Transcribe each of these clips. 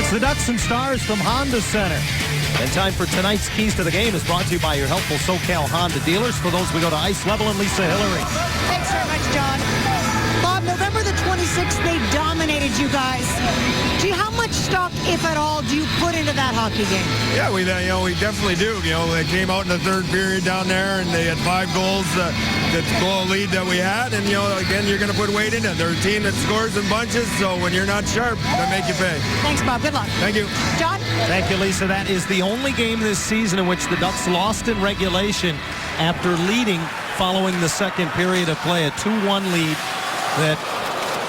It's the Ducks and Stars from Honda Center. And time for tonight's Keys to the Game is brought to you by your helpful SoCal Honda dealers. For those, we go to Ice Level and Lisa Hillary. Thanks very much, John. Bob, November the 26th, they dominated you guys. Gee, how much stock, if at all, do you put into that hockey game? Yeah, we definitely do. They came out in the third period down there, and they had 5 goals. The goal lead that we had, and again, you're going to put weight in it. They're a team that scores in bunches, so when you're not sharp, they make you pay. Thanks, Bob. Good luck. Thank you. John? Thank you, Lisa. That is the only game this season in which the Ducks lost in regulation after leading following the second period of play, a 2-1 lead that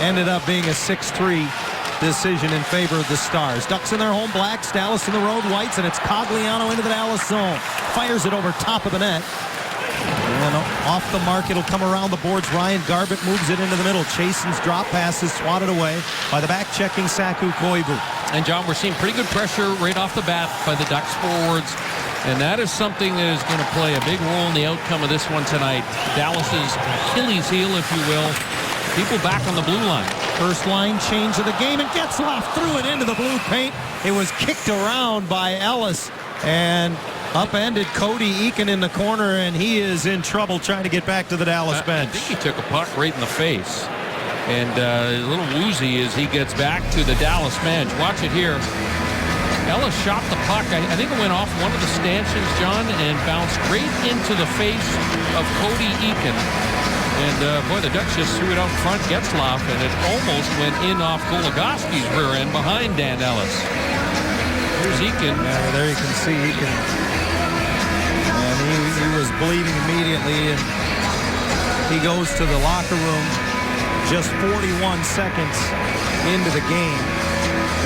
ended up being a 6-3 decision in favor of the Stars. Ducks in their home blacks, Dallas in the road whites, and it's Cogliano into the Dallas zone. Fires it over top of the net. And off the mark, it'll come around the boards. Ryan Garbutt moves it into the middle. Chasen's drop pass is swatted away by the back-checking Saku Koivu. And, John, we're seeing pretty good pressure right off the bat by the Ducks forwards. And that is something that is going to play a big role in the outcome of this one tonight. Dallas's Achilles heel, if you will. People back on the blue line. First line change of the game, and Getzlaf threw it into the blue paint. It was kicked around by Ellis and upended Cody Eakin in the corner, and he is in trouble trying to get back to the Dallas bench. I think he took a puck right in the face. And a little woozy as he gets back to the Dallas bench. Watch it here. Ellis shot the puck. I think it went off one of the stanchions, John, and bounced right into the face of Cody Eakin. And, boy, the Ducks just threw it out front, Getzlaf, and it almost went in off Goligoski's rear end behind Dan Ellis. Here's Eakin. Yeah, there you can see Eakin. And he was bleeding immediately, and he goes to the locker room just 41 seconds into the game.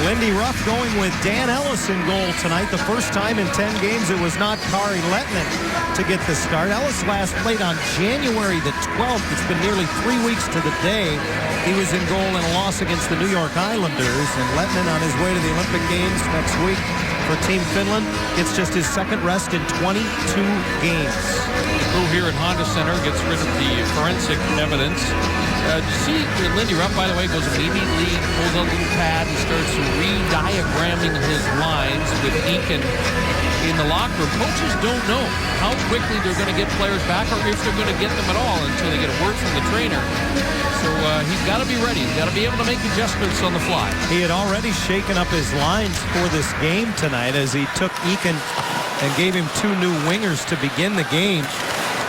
Lindy Ruff going with Dan Ellis in goal tonight. The first time in 10 games it was not Kari Lehtinen to get the start. Ellis last played on January the 12th. It's been nearly 3 weeks to the day. He was in goal in a loss against the New York Islanders, and Lehtinen on his way to the Olympic Games next week for Team Finland gets just his second rest in 22 games. The crew here at Honda Center gets rid of the forensic evidence. See, Lindy Ruff, by the way, goes immediately, pulls out a little pad and starts re-diagramming his lines with Eakin in the locker room. Coaches don't know how quickly they're going to get players back or if they're going to get them at all until they get a word from the trainer. So he's got to be ready. He's got to be able to make adjustments on the fly. He had already shaken up his lines for this game tonight as he took Eakin and gave him 2 new wingers to begin the game,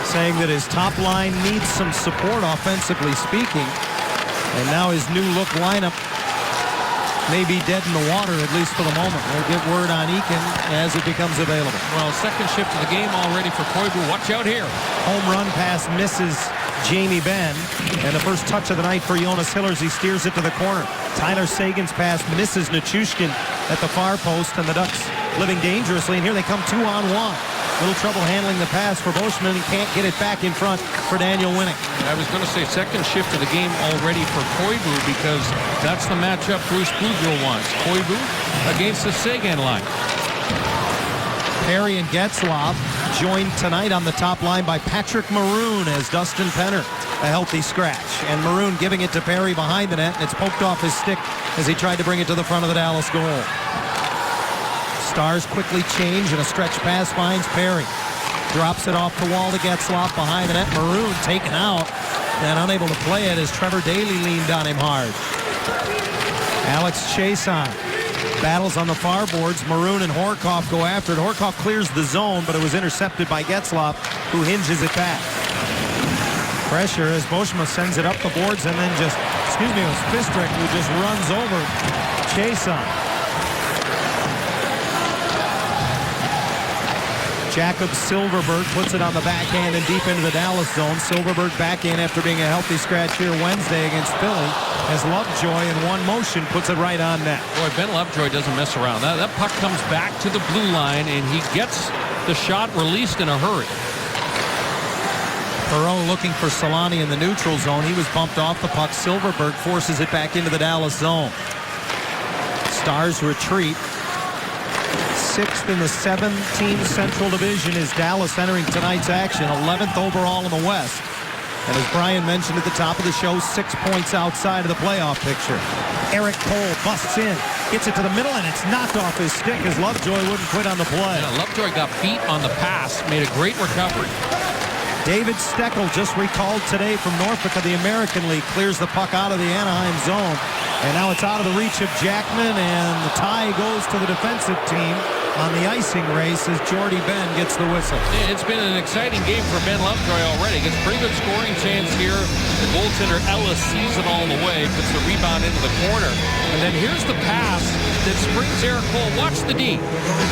saying that his top line needs some support offensively speaking. And now his new look lineup may be dead in the water, at least for the moment. We'll get word on Eakin as it becomes available. Well, second shift of the game already for Koivu. Watch out here. Home run pass misses Jamie Benn. And the first touch of the night for Jonas Hiller as he steers it to the corner. Tyler Sagan's pass misses Nichushkin at the far post, and the Ducks living dangerously. And here they come 2-on-1. Little trouble handling the pass for Boschman. He can't get it back in front for Daniel Winnick. I was going to say second shift of the game already for Koivu because that's the matchup Bruce Boudreau wants. Koivu against the Sagan line. Perry and Getzlaf joined tonight on the top line by Patrick Maroon as Dustin Penner a healthy scratch. And Maroon giving it to Perry behind the net, and it's poked off his stick as he tried to bring it to the front of the Dallas goal. Stars quickly change, and a stretch pass finds Perry. Drops it off the wall to Getzlaf behind the net. Maroon taken out and unable to play it as Trevor Daley leaned on him hard. Alex Chason battles on the far boards. Maroon and Horkoff go after it. Horkoff clears the zone, but it was intercepted by Getzlaf, who hinges it back. Pressure as Boschma sends it up the boards, and then just, it was Fistrick who just runs over Chason. Jakob Silverberg puts it on the backhand and deep into the Dallas zone. Silverberg back in after being a healthy scratch here Wednesday against Philly as Lovejoy in one motion puts it right on net. Boy, Ben Lovejoy doesn't mess around. That puck comes back to the blue line, and he gets the shot released in a hurry. Perreault looking for Solani in the neutral zone. He was bumped off the puck. Silverberg forces it back into the Dallas zone. Stars retreat. 6th in the 7-team Central Division is Dallas entering tonight's action, 11th overall in the West. And as Brian mentioned at the top of the show, 6 points outside of the playoff picture. Eric Cole busts in, Gets it to the middle, and it's knocked off his stick as Lovejoy wouldn't quit on the play. Yeah, Lovejoy got beat on the pass, made a great recovery. David Steckel, just recalled today from Norfolk of the American League, clears the puck out of the Anaheim zone. And now it's out of the reach of Jackman, and the tie goes to the defensive team on the icing race as Jordy Ben gets the whistle. It's been an exciting game for Ben Lovejoy already. Gets pretty good scoring chance here. The goaltender Ellis sees it all the way, puts the rebound into the corner. And then here's the pass that springs Eric Cole. Watch the D.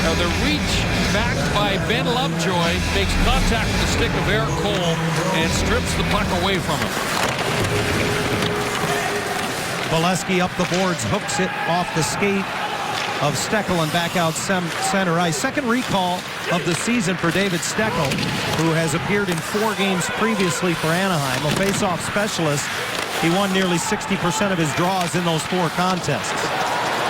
Now the reach back by Ben Lovejoy makes contact with the stick of Eric Cole and strips the puck away from him. Bolesky up the boards, hooks it off the skate of Steckel and back out center ice. Second recall of the season for David Steckel, who has appeared in 4 games previously for Anaheim. A face-off specialist, he won nearly 60% of his draws in those 4 contests.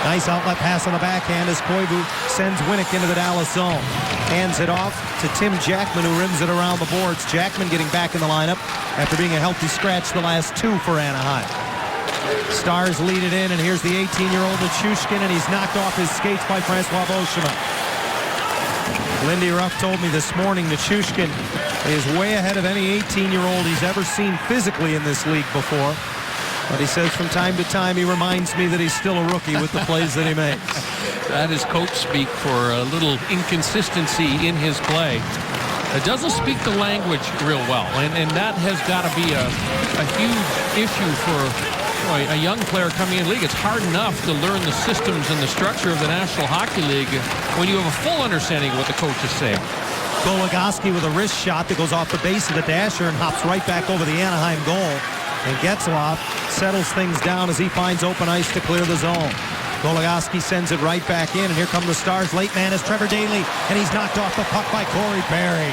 Nice outlet pass on the backhand as Koivu sends Winnick into the Dallas zone. Hands it off to Tim Jackman, who rims it around the boards. Jackman getting back in the lineup after being a healthy scratch the last 2 for Anaheim. Stars lead it in, and here's the 18-year-old Nichushkin, and he's knocked off his skates by Francois Beauchemin. Lindy Ruff told me this morning Nichushkin is way ahead of any 18-year-old he's ever seen physically in this league before. But he says from time to time he reminds me that he's still a rookie with the plays that he makes. That is coach speak for a little inconsistency in his play. It doesn't speak the language real well, and that has got to be a huge issue for a young player coming in the league. It's hard enough to learn the systems and the structure of the National Hockey League when you have a full understanding of what the coach is saying. Goligoski with a wrist shot that goes off the base of the dasher and hops right back over the Anaheim goal. And Getzlaf settles things down as he finds open ice to clear the zone. Goligoski sends it right back in, and here come the Stars. Late man is Trevor Daley, and he's knocked off the puck by Corey Perry.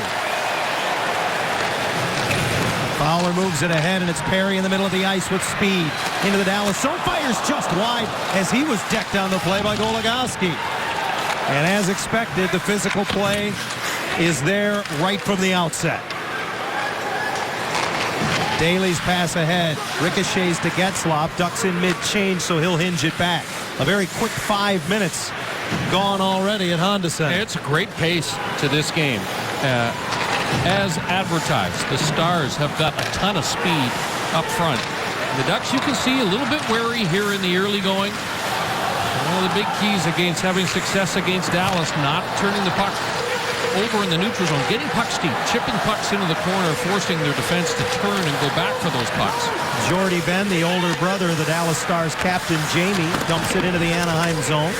Fowler moves it ahead, and it's Perry in the middle of the ice with speed. Into the Dallas zone, fires just wide as he was decked on the play by Goligoski. And as expected, the physical play is there right from the outset. Daley's pass ahead, ricochets to Getzlaf, ducks in mid-change, so he'll hinge it back. A very quick 5 minutes gone already at Honda Center. It's a great pace to this game. As advertised, the Stars have got a ton of speed up front. The Ducks, you can see, a little bit wary here in the early going. One of the big keys against having success against Dallas, not turning the puck over in the neutral zone, getting pucks deep, chipping pucks into the corner, forcing their defense to turn and go back for those pucks. Jordy Ben, the older brother of the Dallas Stars captain Jamie, dumps it into the Anaheim zone.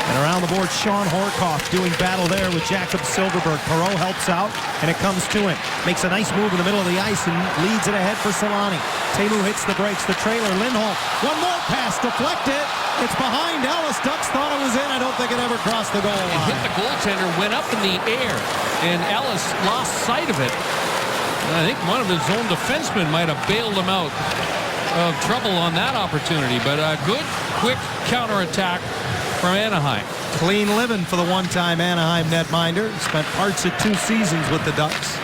And around the board, Sean Horkoff doing battle there with Jacob Silverberg. Perreault helps out, and it comes to him. Makes a nice move in the middle of the ice and leads it ahead for Solani. Teemu hits the brakes, the trailer, Lindholm. One more pass, deflected. It's behind Ellis. Ducks thought it was in. I don't think it ever crossed the goal line. It hit the goaltender, went up in the air, and Ellis lost sight of it. And I think one of his own defensemen might have bailed him out of trouble on that opportunity. But a good, quick counterattack from Anaheim. Clean living for the one-time Anaheim netminder. Spent parts of 2 seasons with the Ducks.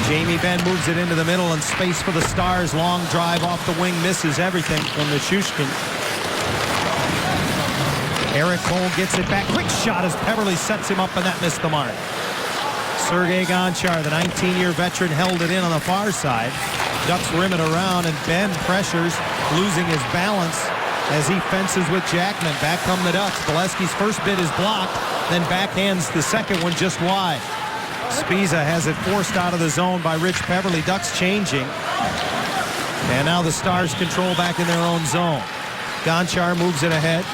Jamie Benn moves it into the middle and space for the Stars. Long drive off the wing, misses everything from Nichushkin. Eric Cole gets it back. Quick shot as Peverly sets him up, and that missed the mark. Sergei Gonchar, the 19-year veteran, held it in on the far side. Ducks rim it around, and Ben pressures, losing his balance as he fences with Jackman. Back come the Ducks. Bolesky's first bid is blocked, then backhands the second one just wide. Spiza has it forced out of the zone by Rich Peverly. Ducks changing. And now the Stars control back in their own zone. Gonchar moves it ahead,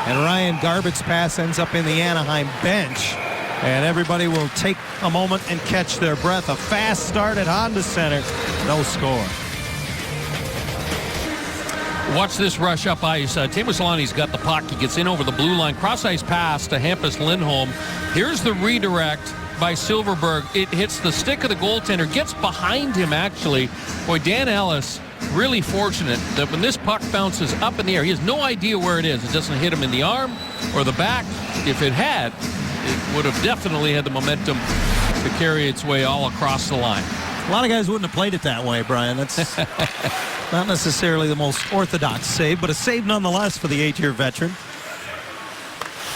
and Ryan Garbutt's pass ends up in the Anaheim bench. And everybody will take a moment and catch their breath. A fast start at Honda Center. No score. Watch this rush up ice. Teemu Solani's got the puck. He gets in over the blue line. Cross-ice pass to Hampus Lindholm. Here's the redirect by Silverberg. It hits the stick of the goaltender. Gets behind him, actually. Boy, Dan Ellis, really fortunate that when this puck bounces up in the air, he has no idea where it is. It doesn't hit him in the arm or the back. If it had, it would have definitely had the momentum to carry its way all across the line. A lot of guys wouldn't have played it that way, Brian. That's Not necessarily the most orthodox save, but a save nonetheless for the 8-year veteran.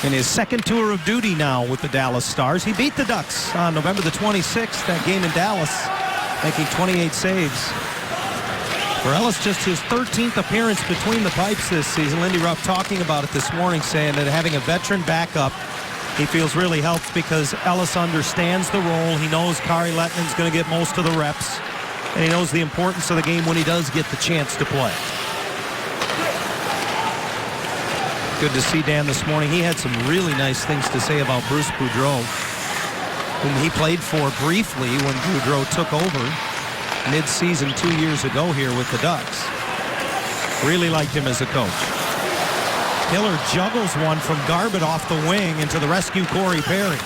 In his second tour of duty now with the Dallas Stars. He beat the Ducks on November the 26th, that game in Dallas, making 28 saves. For Ellis, just his 13th appearance between the pipes this season. Lindy Ruff talking about it this morning, saying that having a veteran backup, he feels really helps because Ellis understands the role. He knows Kari Lehtman's going to get most of the reps, and he knows the importance of the game when he does get the chance to play. Good to see Dan this morning. He had some really nice things to say about Bruce Boudreau, whom he played for briefly when Boudreau took over mid-season 2 years ago here with the Ducks. Really liked him as a coach. Hiller juggles one from Garbutt off the wing into the rescue Corey Perry.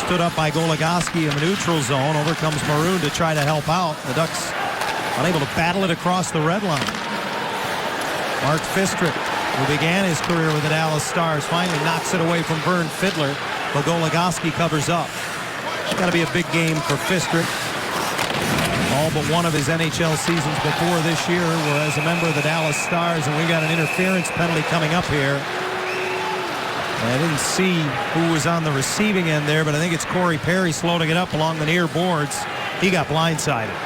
Stood up by Goligoski in the neutral zone. Over comes Maroon to try to help out. The Ducks unable to battle it across the red line. Mark Fistrick, who began his career with the Dallas Stars, finally knocks it away from Vern Fiddler, but Goligoski covers up. It's got to be a big game for Fistrick. All but one of his NHL seasons before this year were as a member of the Dallas Stars, and we got an interference penalty coming up here. I didn't see who was on the receiving end there, but I think it's Corey Perry floating it up along the near boards. He got blindsided.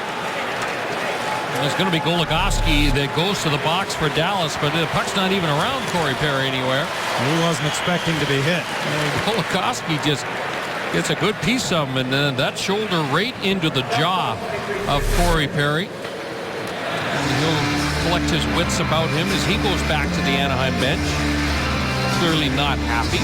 It's going to be Goligoski that goes to the box for Dallas, but the puck's not even around Corey Perry anywhere. He wasn't expecting to be hit. Goligoski just gets a good piece of him, and then that shoulder right into the jaw of Corey Perry. And he'll collect his wits about him as he goes back to the Anaheim bench. Clearly not happy.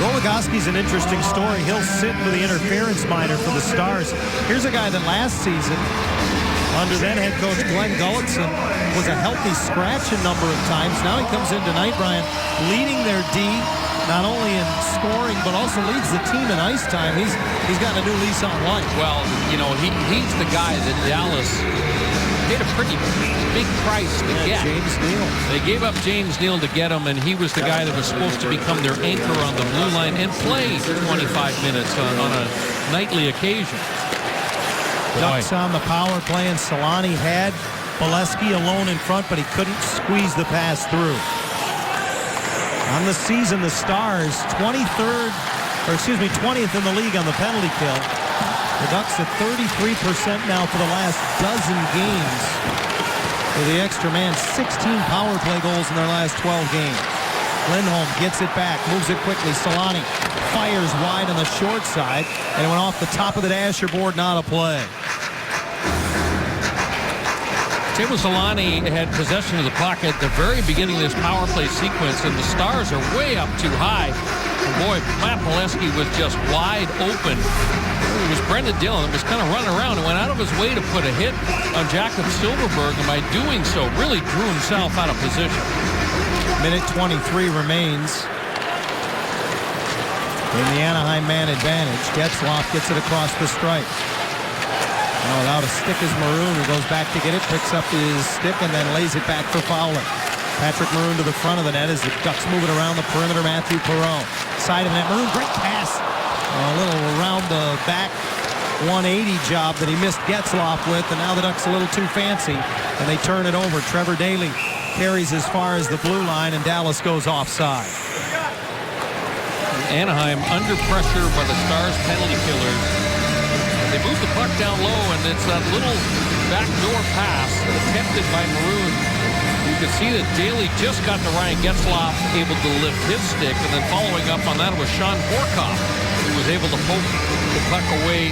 Goligoski's an interesting story. He'll sit for the interference minor for the Stars. Here's a guy that last season, under then head coach Glenn Gullickson, was a healthy scratch a number of times. Now he comes in tonight, Brian, leading their D, not only in scoring, but also leads the team in ice time. He's gotten a new lease on life. Well, you know, he's the guy that Dallas paid a pretty big price to get. James Neal. They gave up James Neal to get him, and he was the guy that was supposed to become their anchor on the blue line and play 25 minutes on a nightly occasion. Ducks on the power play, and Solani had Bolesky alone in front, but he couldn't squeeze the pass through. On the season, the Stars 20th in the league on the penalty kill. The Ducks at 33% now for the last dozen games. With the extra man, 16 power play goals in their last 12 games. Lindholm gets it back, moves it quickly. Solani fires wide on the short side, and it went off the top of the dasher board, not a play. Teemu Selanne had possession of the puck at the very beginning of this power play sequence, and the Stars are way up too high. And boy, Matt Bolesky was just wide open. It was Brendan Dillon that was kind of running around and went out of his way to put a hit on Jakob Silfverberg, and by doing so, really drew himself out of position. Minute 23 remains in the Anaheim man advantage. Getzlaf gets it across the stripe. Without a stick is Maroon, who goes back to get it, picks up his stick, and then lays it back for Fowler. Patrick Maroon to the front of the net as the Ducks moving around the perimeter. Matthew Perreault, side of the net. Maroon, great pass. A little around the back 180 job that he missed Getzlaf with, and now the Ducks a little too fancy, and they turn it over. Trevor Daley carries as far as the blue line, and Dallas goes offside. Anaheim under pressure by the Stars penalty killers. They move the puck down low, and it's that little backdoor pass attempted by Maroon. You can see that Daley just got to Ryan Getzlaf, able to lift his stick, and then following up on that was Sean Horkoff, who was able to poke the puck away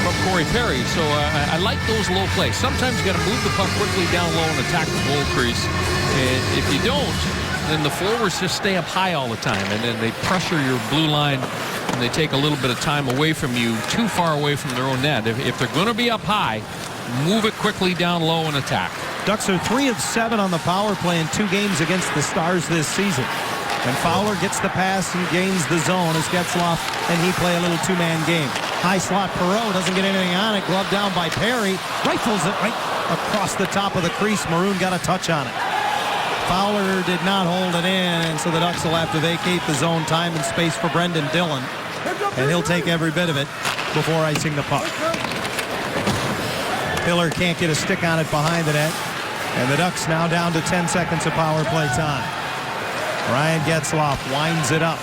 from Corey Perry. So I like those low plays. Sometimes you got to move the puck quickly down low and attack the goal crease. And if you don't, then the forwards just stay up high all the time, and then they pressure your blue line, and they take a little bit of time away from you, too far away from their own net. If they're going to be up high, move it quickly down low and attack. Ducks are 3 of 7 on the power play in 2 games against the Stars this season. And Fowler gets the pass and gains the zone as Getzlaf and he play a little two-man game. High slot, Perreault doesn't get anything on it. Glove down by Perry. Rifles it right across the top of the crease. Maroon got a touch on it. Fowler did not hold it in, so the Ducks will have to vacate the zone. Time and space for Brendan Dillon. And he'll take every bit of it before icing the puck. Hiller can't get a stick on it behind the net. And the Ducks now down to 10 seconds of power play time. Ryan Getzlaf winds it up.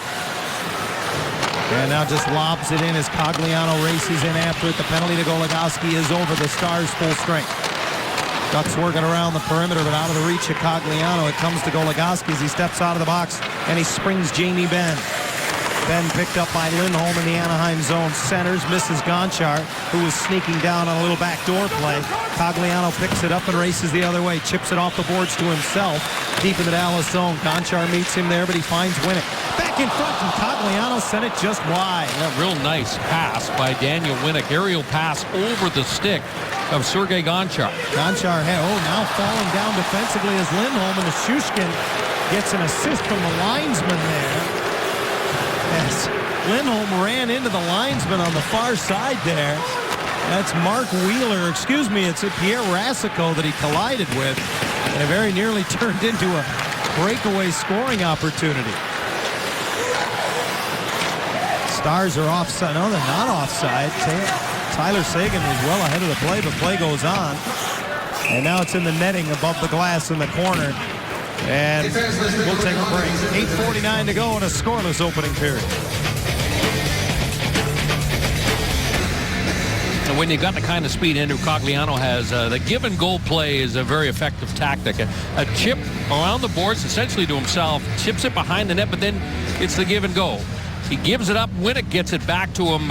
And now just lobs it in as Cogliano races in after it. The penalty to Goligoski is over. The Stars full strength. Ducks working around the perimeter, but out of the reach of Cogliano. It comes to Goligoski as he steps out of the box, and he springs Jamie Benn. Benn picked up by Lindholm in the Anaheim zone. Centers, misses Gonchar, who was sneaking down on a little backdoor play. Cogliano picks it up and races the other way. Chips it off the boards to himself. Deep in the Dallas zone. Gonchar meets him there, but he finds Winnick. Back in front, and Cogliano sent it just wide. Yeah, real nice pass by Daniel Winnick. Aerial pass over the stick of Sergei Gonchar. Gonchar, now falling down defensively as Lindholm, and Nichushkin gets an assist from the linesman there. As Lindholm ran into the linesman on the far side there. That's Mark Wheeler. Excuse me, it's Pierre Rasico that he collided with. And it very nearly turned into a breakaway scoring opportunity. Stars are offside. No, they're not offside. Tyler Seguin was well ahead of the play, but play goes on. And now it's in the netting above the glass in the corner. And we'll take a break. 8:49 to go in a scoreless opening period. And when you've got the kind of speed Andrew Cogliano has, the give and goal play is a very effective tactic. A chip around the boards, essentially to himself, chips it behind the net, but then it's the give and go. He gives it up. Winnick gets it back to him.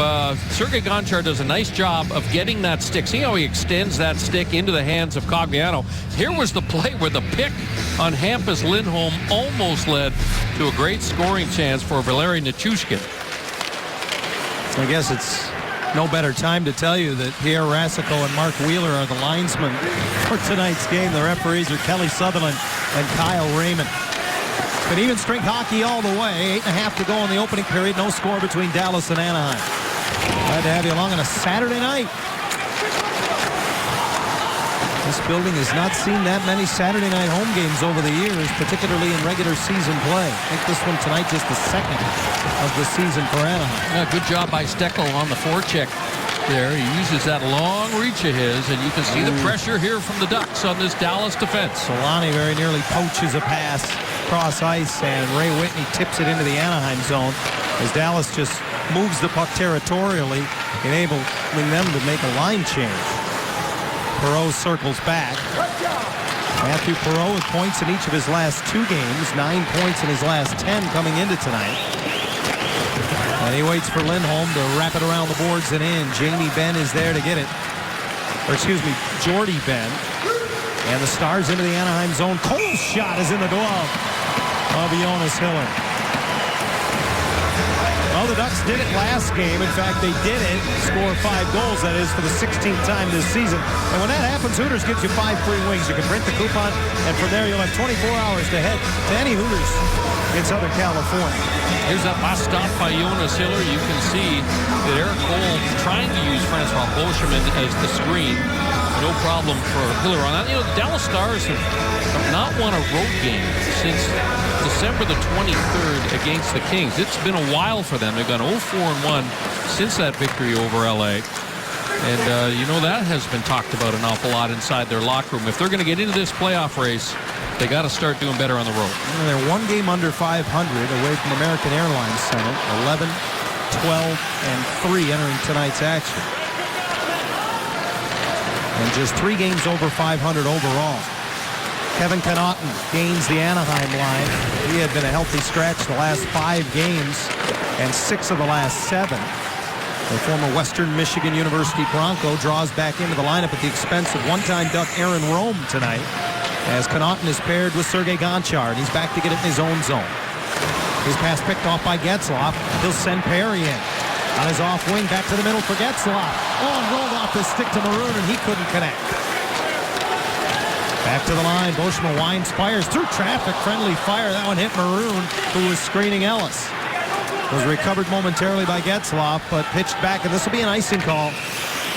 Sergei Gonchar does a nice job of getting that stick. See how he extends that stick into the hands of Cogliano. Here was the play where the pick on Hampus Lindholm almost led to a great scoring chance for Valeri Nichushkin. I guess it's no better time to tell you that Pierre Rasico and Mark Wheeler are the linesmen for tonight's game. The referees are Kelly Sutherland and Kyle Raymond. But even strength hockey all the way. 8.5 to go in the opening period. No score between Dallas and Anaheim. Glad to have you along on a Saturday night. This building has not seen that many Saturday night home games over the years, particularly in regular season play. I think this one tonight just the second of the season for Anaheim. Yeah, good job by Steckel on the forecheck there. He uses that long reach of his, and you can see the pressure here from the Ducks on this Dallas defense. Solani very nearly poaches a pass cross ice, and Ray Whitney tips it into the Anaheim zone as Dallas just moves the puck territorially, enabling them to make a line change. Perreault circles back. Matthew Perreault with points in each of his last 2 games, 9 points in his last 10 coming into tonight. And he waits for Lindholm to wrap it around the boards and in. Jamie Benn is there to get it. Or excuse me, Jordy Benn. And the Stars into the Anaheim zone. Cole's shot is in the glove of Jonas Hiller. Well, the Ducks did it last game. In fact, they did it. Score 5 goals, that is, for the 16th time this season. And when that happens, Hooters gives you 5 free wings. You can print the coupon, and from there you'll have 24 hours to head to any Hooters in Southern California. Here's that last stop by Jonas Hiller. You can see that Eric Cole trying to use Francois Beauchemin as the screen. No problem for Hiller on that. You know, the Dallas Stars have not won a road game since December the 23rd against the Kings. It's been a while for them. They've gone 0-4-1 since that victory over LA. And, you know, that has been talked about an awful lot inside their locker room. If they're going to get into this playoff race, they got to start doing better on the road. And they're 1 game under 500 away from American Airlines Center. 11, 12, and 3 entering tonight's action. And just 3 games over 500 overall. Kevin Connaughton gains the Anaheim line. He had been a healthy scratch the last 5 games and 6 of the last 7. The former Western Michigan University Bronco draws back into the lineup at the expense of one-time Duck Aaron Rome tonight, as Connaughton is paired with Sergei Gonchar, and he's back to get it in his own zone. His pass picked off by Getzlaf. He'll send Perry in. On his off wing, back to the middle for Getzlaf. Oh, and rolled off the stick to Maroon, and he couldn't connect. Back to the line. Beauchemin winds, fires through traffic. Friendly fire. That one hit Maroon, who was screening Ellis. Was recovered momentarily by Getzlaf, but pitched back, and this will be an icing call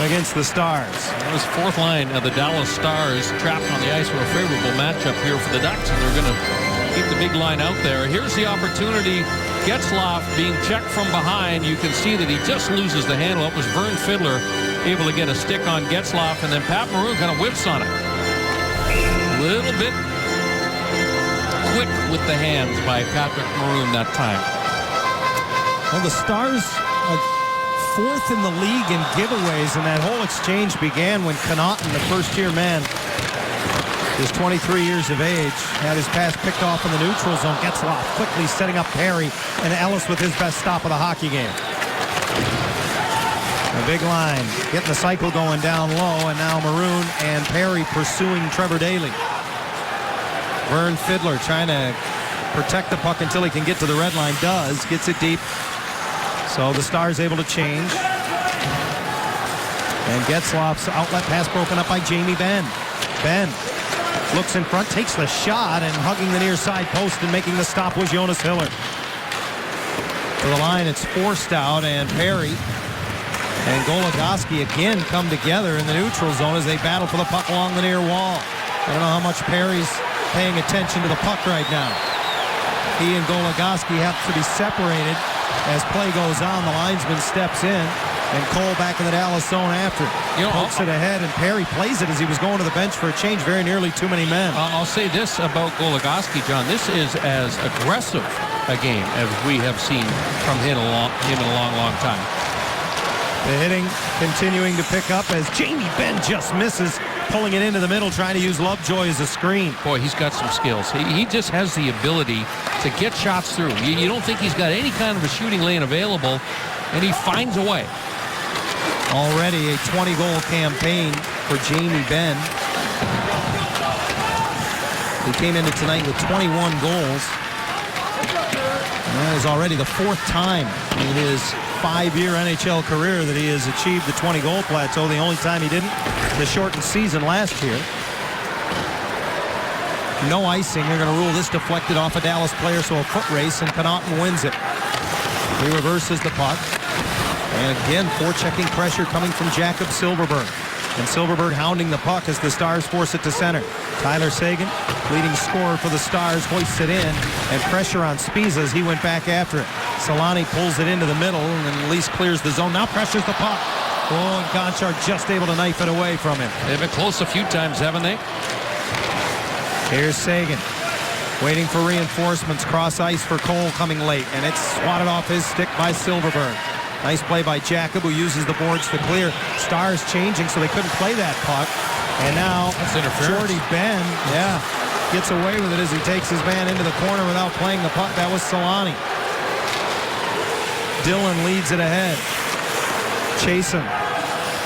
against the Stars. It was 4th line of the Dallas Stars trapped on the ice for a favorable matchup here for the Ducks, and they're going to keep the big line out there. Here's the opportunity. Getzlaf being checked from behind. You can see that he just loses the handle. It was Vern Fiddler able to get a stick on Getzlaf, and then Pat Maroon kind of whips on it. A little bit quick with the hands by Patrick Maroon that time. Well, the Stars are 4th in the league in giveaways, and that whole exchange began when Connaughton, the first-year man, is 23 years of age, had his pass picked off in the neutral zone. Getzlaf quickly setting up Perry, and Ellis with his best stop of the hockey game. A big line, getting the cycle going down low, and now Maroon and Perry pursuing Trevor Daley. Vern Fiddler trying to protect the puck until he can get to the red line. Does, gets it deep. So the Stars able to change. And Getzlaf's outlet pass broken up by Jamie Benn. Benn looks in front, takes the shot, and hugging the near side post and making the stop was Jonas Hiller. To the line, it's forced out, and Perry and Goligoski again come together in the neutral zone as they battle for the puck along the near wall. I don't know how much Perry's paying attention to the puck right now. He and Goligoski have to be separated as play goes on. The linesman steps in, and Cole back in the Dallas zone after. Pokes it ahead, and Perry plays it as he was going to the bench for a change. Very nearly too many men. I'll say this about Goligoski, John. This is as aggressive a game as we have seen from him in a long time. The hitting continuing to pick up as Jamie Benn just misses, pulling it into the middle, trying to use Lovejoy as a screen. Boy, he's got some skills. He just has the ability to get shots through. You don't think he's got any kind of a shooting lane available, and he finds a way. Already a 20-goal campaign for Jamie Benn. He came into tonight with 21 goals. And that is already the 4th time in his 5-year NHL career that he has achieved the 20-goal plateau. The only time he didn't, the shortened season last year. No icing. They're going to rule this deflected off a Dallas player, so a foot race, and Connaughton wins it. He reverses the puck. And again, forechecking pressure coming from Jakob Silfverberg. And Silfverberg hounding the puck as the Stars force it to center. Tyler Seguin, leading scorer for the Stars, hoists it in, and pressure on Spiza as he went back after it. Solani pulls it into the middle, and then Lease clears the zone. Now pressures the puck. Oh, and Gonchar just able to knife it away from him. They've been close a few times, haven't they? Here's Seguin, waiting for reinforcements. Cross ice for Cole coming late, and it's swatted off his stick by Silfverberg. Nice play by Jakob, who uses the boards to clear. Stars changing, so they couldn't play that puck. And now Jordy Benn, gets away with it as he takes his man into the corner without playing the puck. That was Solani. Dillon leads it ahead. Chasen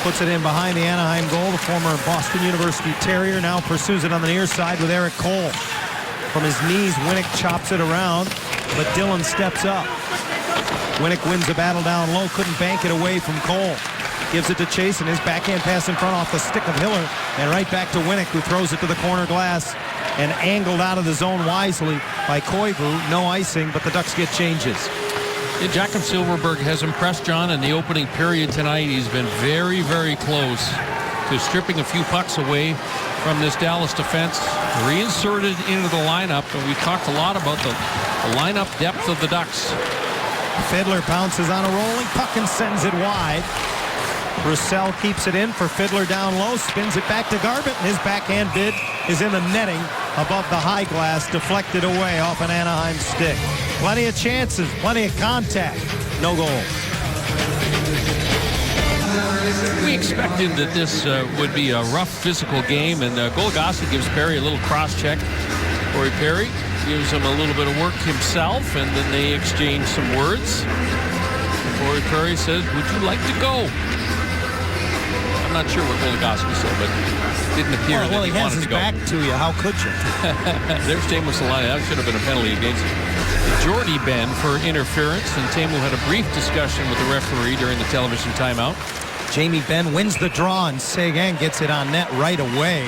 puts it in behind the Anaheim goal. The former Boston University Terrier now pursues it on the near side with Eric Cole. From his knees, Winnick chops it around, but Dillon steps up. Winnick wins the battle down low, couldn't bank it away from Cole. Gives it to Chasen, his backhand pass in front off the stick of Hiller, and right back to Winnick, who throws it to the corner glass and angled out of the zone wisely by Koivu. No icing, but the Ducks get changes. Yeah, Jakob Silfverberg has impressed, John, in the opening period tonight. He's been very, very close to stripping a few pucks away from this Dallas defense. Reinserted into the lineup, and we talked a lot about the lineup depth of the Ducks. Fiddler bounces on a rolling puck and sends it wide. Roussel keeps it in for Fiddler down low, spins it back to Garbett, and his backhand bid is in the netting above the high glass, deflected away off an Anaheim stick. Plenty of chances, plenty of contact, no goal. We expected that this would be a rough physical game, and Goligoski gives Perry a little cross-check. Corey Perry gives him a little bit of work himself, and then they exchange some words. Corey Perry says, "Would you like to go?" I'm not sure what Goligoski said, but it didn't appear that he wanted to go. Well, he has his back to you. How could you? There's Teemu Selanne. That should have been a penalty against Jordy Benn for interference, and Teemu had a brief discussion with the referee during the television timeout. Jamie Benn wins the draw, and Seguin gets it on net right away.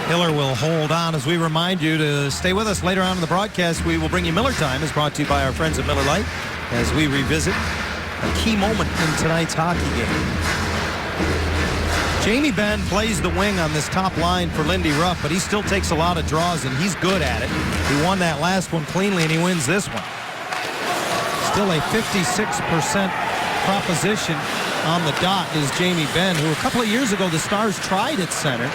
Hiller will hold on as we remind you to stay with us later on in the broadcast. We will bring you Miller Time, as brought to you by our friends at Miller Lite, as we revisit a key moment in tonight's hockey game. Jamie Benn plays the wing on this top line for Lindy Ruff, but he still takes a lot of draws, and he's good at it. He won that last one cleanly, and he wins this one. Still a 56% proposition on the dot is Jamie Benn, who a couple of years ago the Stars tried at center.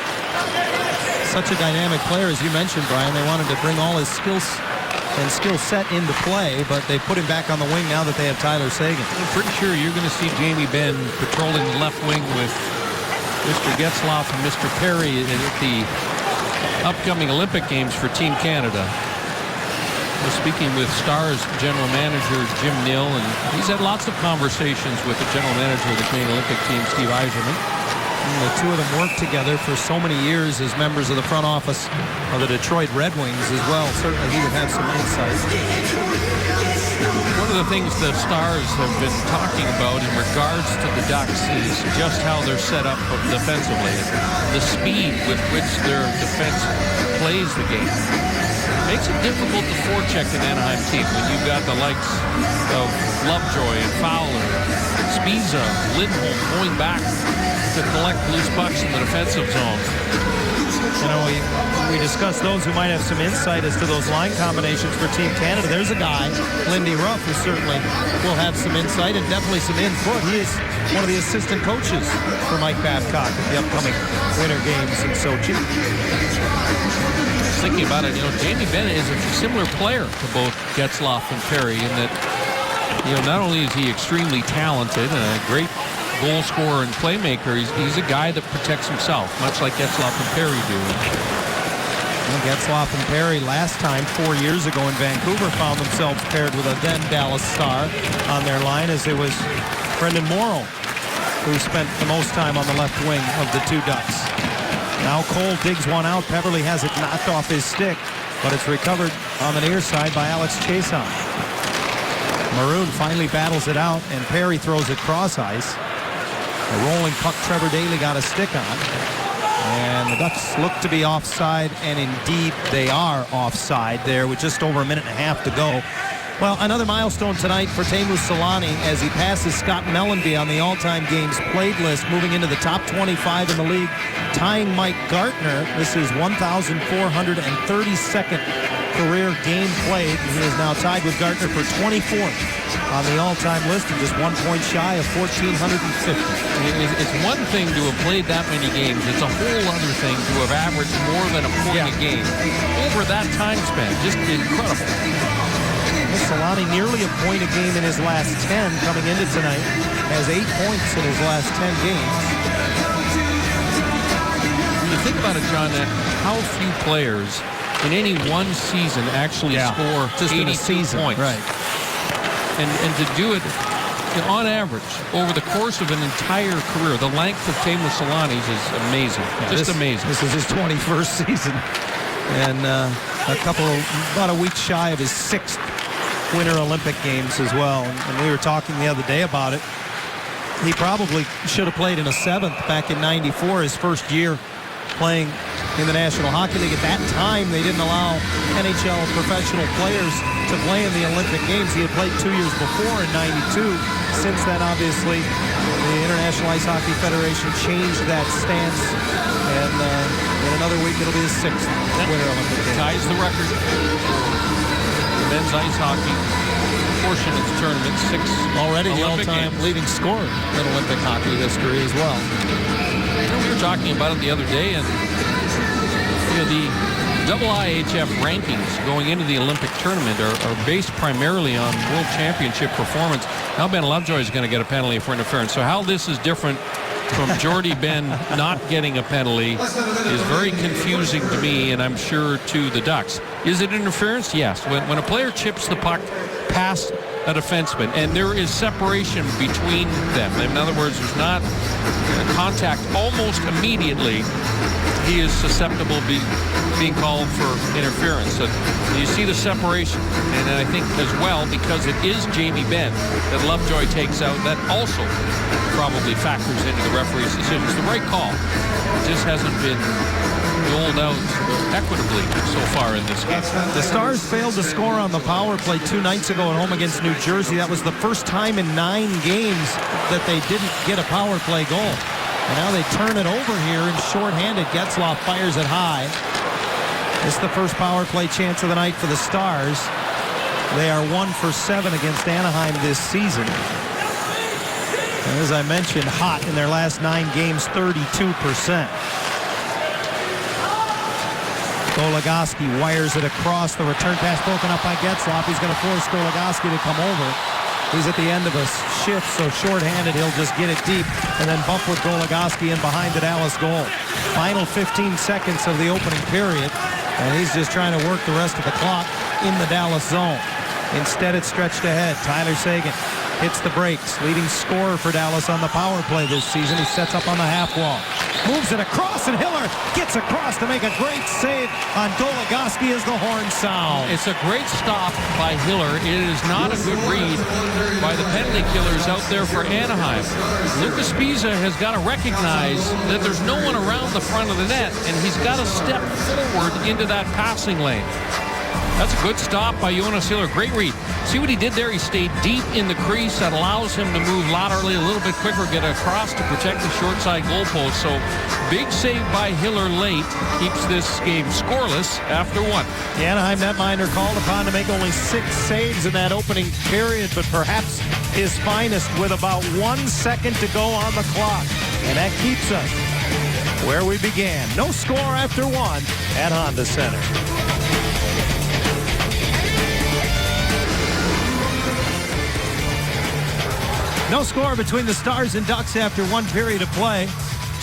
Such a dynamic player, as you mentioned, Brian. They wanted to bring all his skills and skill set into play, but they put him back on the wing now that they have Tyler Seguin. I'm pretty sure you're going to see Jamie Benn patrolling the left wing with Mr. Getzlaf and Mr. Perry at the upcoming Olympic Games for Team Canada. We're speaking with Stars general manager Jim Nill, and he's had lots of conversations with the general manager of the Canadian Olympic team, Steve Yzerman. And the two of them worked together for so many years as members of the front office of the Detroit Red Wings as well. Certainly he would have some insight. One of the things the Stars have been talking about in regards to the Ducks is just how they're set up defensively. The speed with which their defense plays the game makes it difficult to forecheck an Anaheim team when you've got the likes of Lovejoy and Fowler, Spiza, Lindholm going back to collect loose pucks in the defensive zone. You know, we discussed those who might have some insight as to those line combinations for Team Canada. There's a guy, Lindy Ruff, who certainly will have some insight and definitely some input. He is one of the assistant coaches for Mike Babcock at the upcoming Winter Games in Sochi. Thinking about it, you know, Jamie Benn is a similar player to both Getzlaf and Perry in that, you know, not only is he extremely talented and a great goal scorer and playmaker, he's a guy that protects himself, much like Getzlaf and Perry do. Well, Getzlaf and Perry last time, 4 years ago in Vancouver, found themselves paired with a then Dallas Star on their line, as it was Brendan Morrow who spent the most time on the left wing of the two Ducks. Now Cole digs one out. Peverley has it knocked off his stick, but it's recovered on the near side by Alex Chiasson. Maroon finally battles it out, and Perry throws it cross ice. A rolling puck Trevor Daley got a stick on. And the Ducks look to be offside, and indeed they are offside there with just over a minute and a half to go. Well, another milestone tonight for Teemu Selanne as he passes Scott Mellanby on the all-time games played list, moving into the top 25 in the league, tying Mike Gartner. This is 1,432nd career game played. He is now tied with Gartner for 24th on the all-time list and just 1 point shy of 1,450. It's one thing to have played that many games. It's a whole other thing to have averaged more than a point a game over that time span. Just incredible. Selanne nearly a point a game in his last 10 coming into tonight. Has 8 points in his last 10 games. When you think about it, John, how few players in any one season actually score just 82 points. Right. And to do it, you know, on average, over the course of an entire career, the length of Teemu Selanne's is amazing. Just amazing. This is his 21st season. And about a week shy of his 6th Winter Olympic Games as well. And we were talking the other day about it. He probably should have played in a 7th back in '94, his first year playing in the National Hockey League. At that time, they didn't allow NHL professional players to play in the Olympic Games. He had played 2 years before in '92. Since then, obviously, the International Ice Hockey Federation changed that stance. And in another week, it'll be his 6th Winter Olympic Games. Ties the record. Men's ice hockey portion of the tournament, 6 already the Olympic all-time games. leading scorer in Olympic hockey history as well. You know, we were talking about it the other day, and you know, the IIHF rankings going into the Olympic tournament are based primarily on World Championship performance. Now Ben Lovejoy is going to get a penalty for interference. So how this is different from Jordy Ben not getting a penalty is very confusing to me, and I'm sure to the Ducks. Is it interference? Yes. When a player chips the puck past a defenseman and there is separation between them, in other words, there's not contact almost immediately, he is susceptible being called for interference. So you see the separation, and I think as well, because it is Jamie Benn that Lovejoy takes out, that also probably factors into the referee's decision. It's the right call. It just hasn't been doled out equitably so far in this game. The Stars failed to score on the power play 2 nights ago at home against New Jersey. That was the first time in 9 games that they didn't get a power play goal. And now they turn it over here and shorthanded. Getzlaf fires it high. This is the first power play chance of the night for the Stars. They are 1 for 7 against Anaheim this season. And as I mentioned, hot in their last 9 games, 32%. Goligoski wires it across. The return pass broken up by Getzlaf. He's going to force Goligoski to come over. He's at the end of a shift, so shorthanded, he'll just get it deep and then bump with Goligoski in behind the Dallas goal. Final 15 seconds of the opening period, and he's just trying to work the rest of the clock in the Dallas zone. Instead, it's stretched ahead. Tyler Seguin hits the brakes. Leading scorer for Dallas on the power play this season. He sets up on the half wall. Moves it across, and Hiller gets across to make a great save on Goligoski as the horn sounds. It's a great stop by Hiller. It is not a good read by the penalty killers out there for Anaheim. Lucas Pisa has got to recognize that there's no one around the front of the net, and he's got to step forward into that passing lane. That's a good stop by Jonas Hiller. Great read. See what he did there? He stayed deep in the crease. That allows him to move laterally a little bit quicker, get across to protect the short side goalpost. So big save by Hiller late keeps this game scoreless after 1. The Anaheim netminder called upon to make only 6 saves in that opening period, but perhaps his finest with about 1 second to go on the clock. And that keeps us where we began. No score after 1 at Honda Center. No score between the Stars and Ducks after 1 period of play.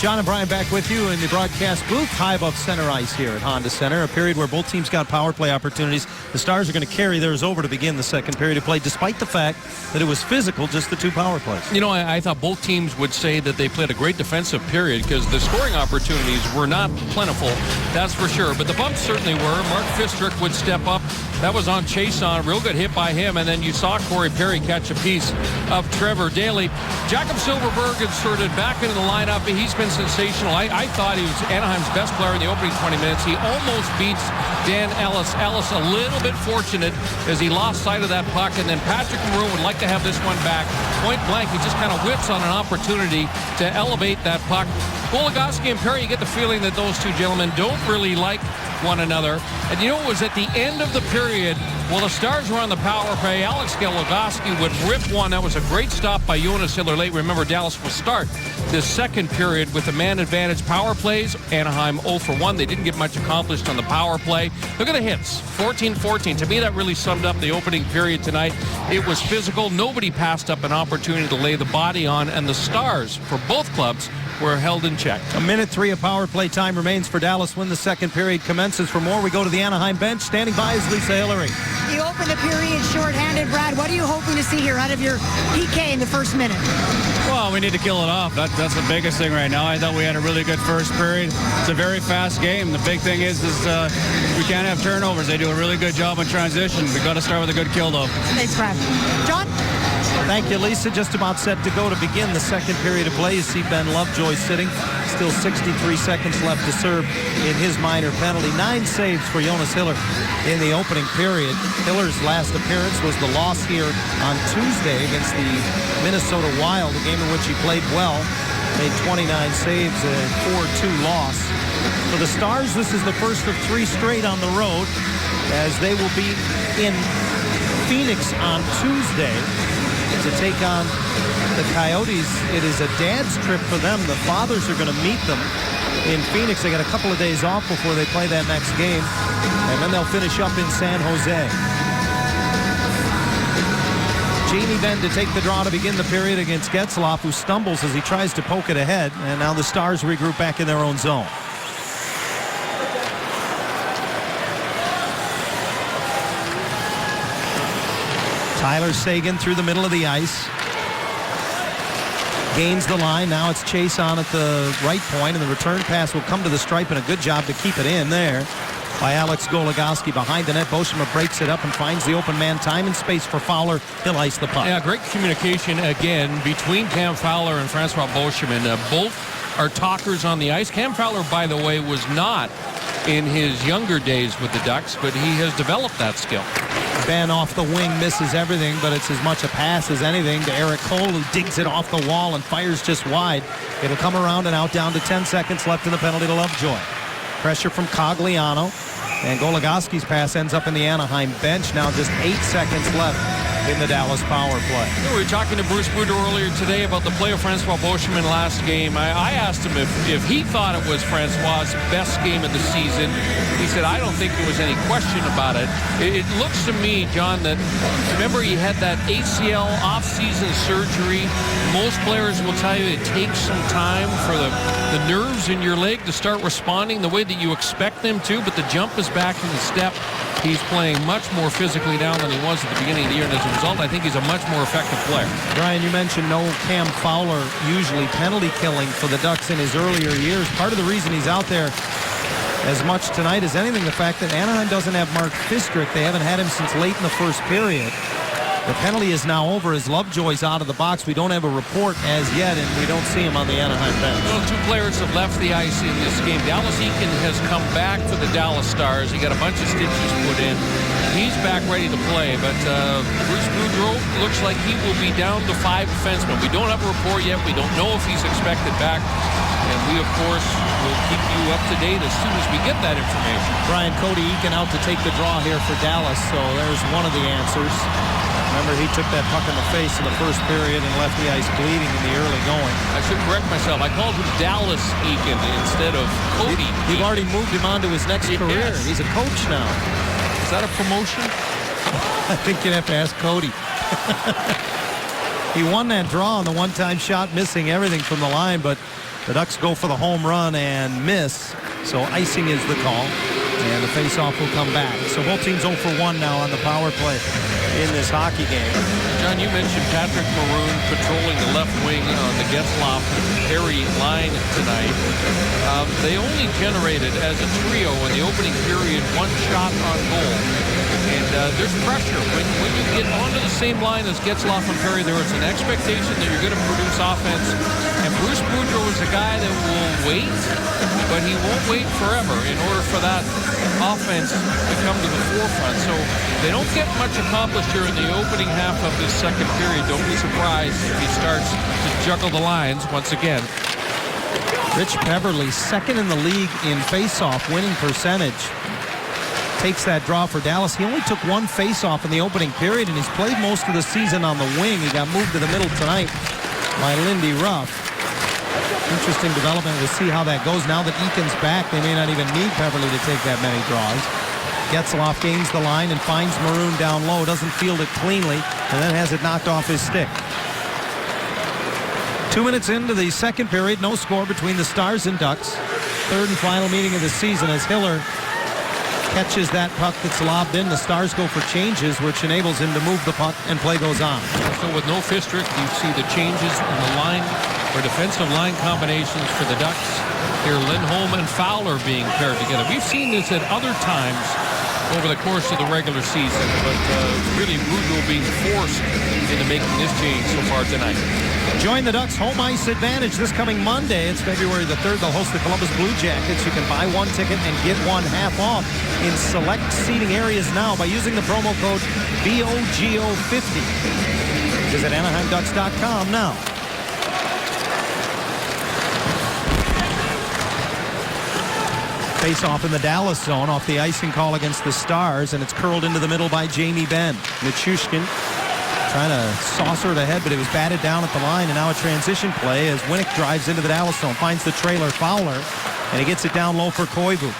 John and Brian back with you in the broadcast booth, high above center ice here at Honda Center. A period where both teams got power play opportunities. The Stars are going to carry theirs over to begin the second period of play, despite the fact that it was physical, just the 2 power plays. You know, I thought both teams would say that they played a great defensive period because the scoring opportunities were not plentiful, that's for sure. But the bumps certainly were. Mark Fistrick would step up. That was on Chason. Real good hit by him. And then you saw Corey Perry catch a piece of Trevor Daley. Jakob Silfverberg inserted back into the lineup. He's been sensational. I thought he was Anaheim's best player in the opening 20 minutes. He almost beats Dan Ellis. Ellis a little bit fortunate as he lost sight of that puck. And then Patrick Maroon would like to have this one back. Point blank, he just kind of whips on an opportunity to elevate that puck. Goligoski and Perry, you get the feeling that those two gentlemen don't really like one another. And you know, it was at the end of the period, while the Stars were on the power play, Alex Goligoski would rip one. That was a great stop by Jonas Hiller late. Remember, Dallas will start this second period with the man advantage power plays. Anaheim 0 for 1. They didn't get much accomplished on the power play. Look at the hits, 14-14. To me, that really summed up the opening period tonight. It was physical. Nobody passed up an opportunity to lay the body on, and the Stars, for both clubs, were held in check. 1:03 of power play time remains for Dallas when the second period commences. For more, we go to the Anaheim bench. Standing by is Lisa Hillary. You open the period shorthanded, Brad. What are you hoping to see here out of your PK in the first minute? Well, we need to kill it off. That's the biggest thing right now. I thought we had a really good first period. It's a very fast game. The big thing is we can't have turnovers. They do a really good job in transition. We've got to start with a good kill, though. Thanks, Brad. John? Thank you, Lisa. Just about set to go to begin the second period of play. You see Ben Lovejoy sitting. Still 63 seconds left to serve in his minor penalty. 9 saves for Jonas Hiller in the opening period. Hiller's last appearance was the loss here on Tuesday against the Minnesota Wild, a game in which he played well. Made 29 saves, a 4-2 loss. For the Stars, this is the first of 3 straight on the road, as they will be in Phoenix on Tuesday to take on the Coyotes. It is a dad's trip for them. The fathers are going to meet them in Phoenix. They got a couple of days off before they play that next game, and then they'll finish up in San Jose. Genie then to take the draw to begin the period against Getzlaf, who stumbles as he tries to poke it ahead, and now the Stars regroup back in their own zone. Tyler Seguin through the middle of the ice. Gains the line. Now it's Chason at the right point, and the return pass will come to the stripe, and a good job to keep it in there by Alex Goligoski behind the net. Beauchemin breaks it up and finds the open man. Time and space for Fowler. He'll ice the puck. Yeah, great communication again between Cam Fowler and Francois Beauchemin. Both are talkers on the ice. Cam Fowler, by the way, was not in his younger days with the Ducks, but he has developed that skill. Ben off the wing misses everything, but it's as much a pass as anything to Eric Cole, who digs it off the wall and fires just wide. It'll come around and out down to 10 seconds left in the penalty to Lovejoy. Pressure from Cogliano, and Goligoski's pass ends up in the Anaheim bench. Now just 8 seconds left in the Dallas power play. We were talking to Bruce Boudreau earlier today about the play of Francois Beauchemin last game. I asked him if he thought it was Francois' best game of the season. He said, I don't think there was any question about it. It looks to me, John, that remember he had that ACL off-season surgery. Most players will tell you it takes some time for the nerves in your leg to start responding the way that you expect them to, but the jump is back in the step. He's playing much more physically down than he was at the beginning of the year, and as a result, I think he's a much more effective player. Brian, you mentioned no Cam Fowler usually penalty killing for the Ducks in his earlier years. Part of the reason he's out there as much tonight as anything, the fact that Anaheim doesn't have Mark Fistrick. They haven't had him since late in the first period. The penalty is now over as Lovejoy's out of the box. We don't have a report as yet, and we don't see him on the Anaheim bench. Well, two players have left the ice in this game. Dallas Eakin has come back for the Dallas Stars. He got a bunch of stitches put in. He's back ready to play, but Bruce Boudreau looks like he will be down to 5 defensemen. We don't have a report yet. We don't know if he's expected back. And we, of course, will keep you up to date as soon as we get that information. Brian, Cody Eakin out to take the draw here for Dallas, so there's one of the answers. Remember, he took that puck in the face in the first period and left the ice bleeding in the early going. I should correct myself. I called him Dallas Eakin instead of Cody. You've already moved him on to his next career. He's a coach now. Is that a promotion? I think you'd have to ask Cody. He won that draw on the one-time shot, missing everything from the line, but the Ducks go for the home run and miss. So icing is the call, and the face-off will come back. So both teams 0 for 1 now on the power play in this hockey game. John, you mentioned Patrick Maroon patrolling the left wing on the Getzlaf Perry line tonight. They only generated, as a trio in the opening period, 1 shot on goal. And there's pressure. When you get onto the same line as Getzlaf and Perry, there is an expectation that you're going to produce offense. And Bruce Boudreau is a guy that will wait, but he won't wait forever in order for that offense to come to the forefront. So they don't get much accomplished here in the opening half of this second period. Don't be surprised if he starts to juggle the lines once again. Rich Peverly, second in the league in face-off winning percentage, takes that draw for Dallas. He only took 1 face-off in the opening period, and he's played most of the season on the wing. He got moved to the middle tonight by Lindy Ruff. Interesting development. We'll see how that goes. Now that Eakin's back, they may not even need Peverly to take that many draws. Getzlaf gains the line and finds Maroon down low. Doesn't field it cleanly, and then has it knocked off his stick. 2 minutes into the second period, no score between the Stars and Ducks. Third and final meeting of the season as Hiller catches that puck that's lobbed in. The Stars go for changes, which enables him to move the puck, and play goes on. So with no Fistrick, you see the changes in the line or defensive line combinations for the Ducks. Here, Lindholm and Fowler being paired together. We've seen this at other times over the course of the regular season, but really Boudreau being forced into making this change so far tonight. Join the Ducks home ice advantage this coming Monday. It's February the 3rd. They'll host the Columbus Blue Jackets. You can buy 1 ticket and get 1 half off in select seating areas now by using the promo code BOGO50. Visit AnaheimDucks.com now. Face-off in the Dallas zone off the icing call against the Stars, and it's curled into the middle by Jamie Benn. Nichushkin trying to saucer it ahead, but it was batted down at the line, and now a transition play as Winnick drives into the Dallas zone, finds the trailer Fowler, and he gets it down low for Koivu.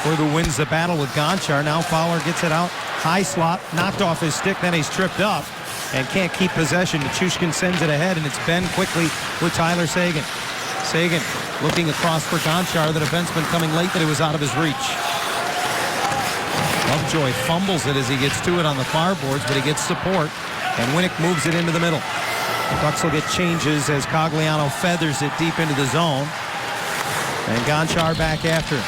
Koivu wins the battle with Gonchar. Now Fowler gets it out, high slot, knocked off his stick, then he's tripped up and can't keep possession. Nichushkin sends it ahead, and it's Benn quickly with Tyler Seguin. Seguin looking across for Gonchar, the defenseman coming late, but it was out of his reach. Lovejoy fumbles it as he gets to it on the far boards, but he gets support, and Winnick moves it into the middle. The Ducks will get changes as Cogliano feathers it deep into the zone, and Gonchar back after it.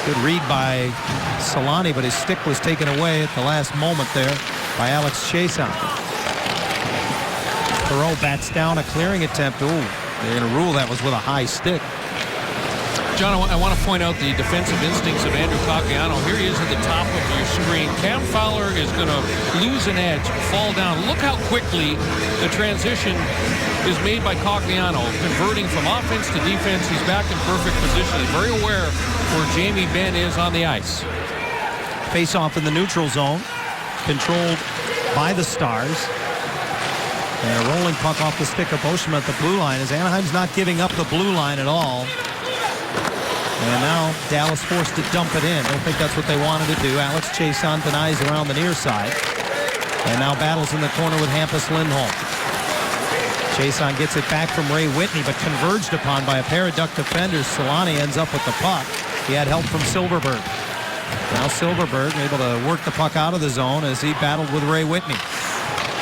Good read by Solani, but his stick was taken away at the last moment there by Alex Chiasson. Perreault bats down a clearing attempt. Ooh. They're going to rule that was with a high stick. John, I want to point out the defensive instincts of Andrew Cogliano. Here he is at the top of your screen. Cam Fowler is going to lose an edge, fall down. Look how quickly the transition is made by Cogliano, converting from offense to defense. He's back in perfect position. He's very aware where Jamie Benn is on the ice. Face-off in the neutral zone. Controlled by the Stars. And a rolling puck off the stick of Boschema at the blue line as Anaheim's not giving up the blue line at all. And now Dallas forced to dump it in. Don't think that's what they wanted to do. Alex Chiasson denies around the near side. And now battles in the corner with Hampus Lindholm. Chiasson gets it back from Ray Whitney, but converged upon by a pair of Duck defenders. Solani ends up with the puck. He had help from Silverberg. Now Silverberg able to work the puck out of the zone as he battled with Ray Whitney.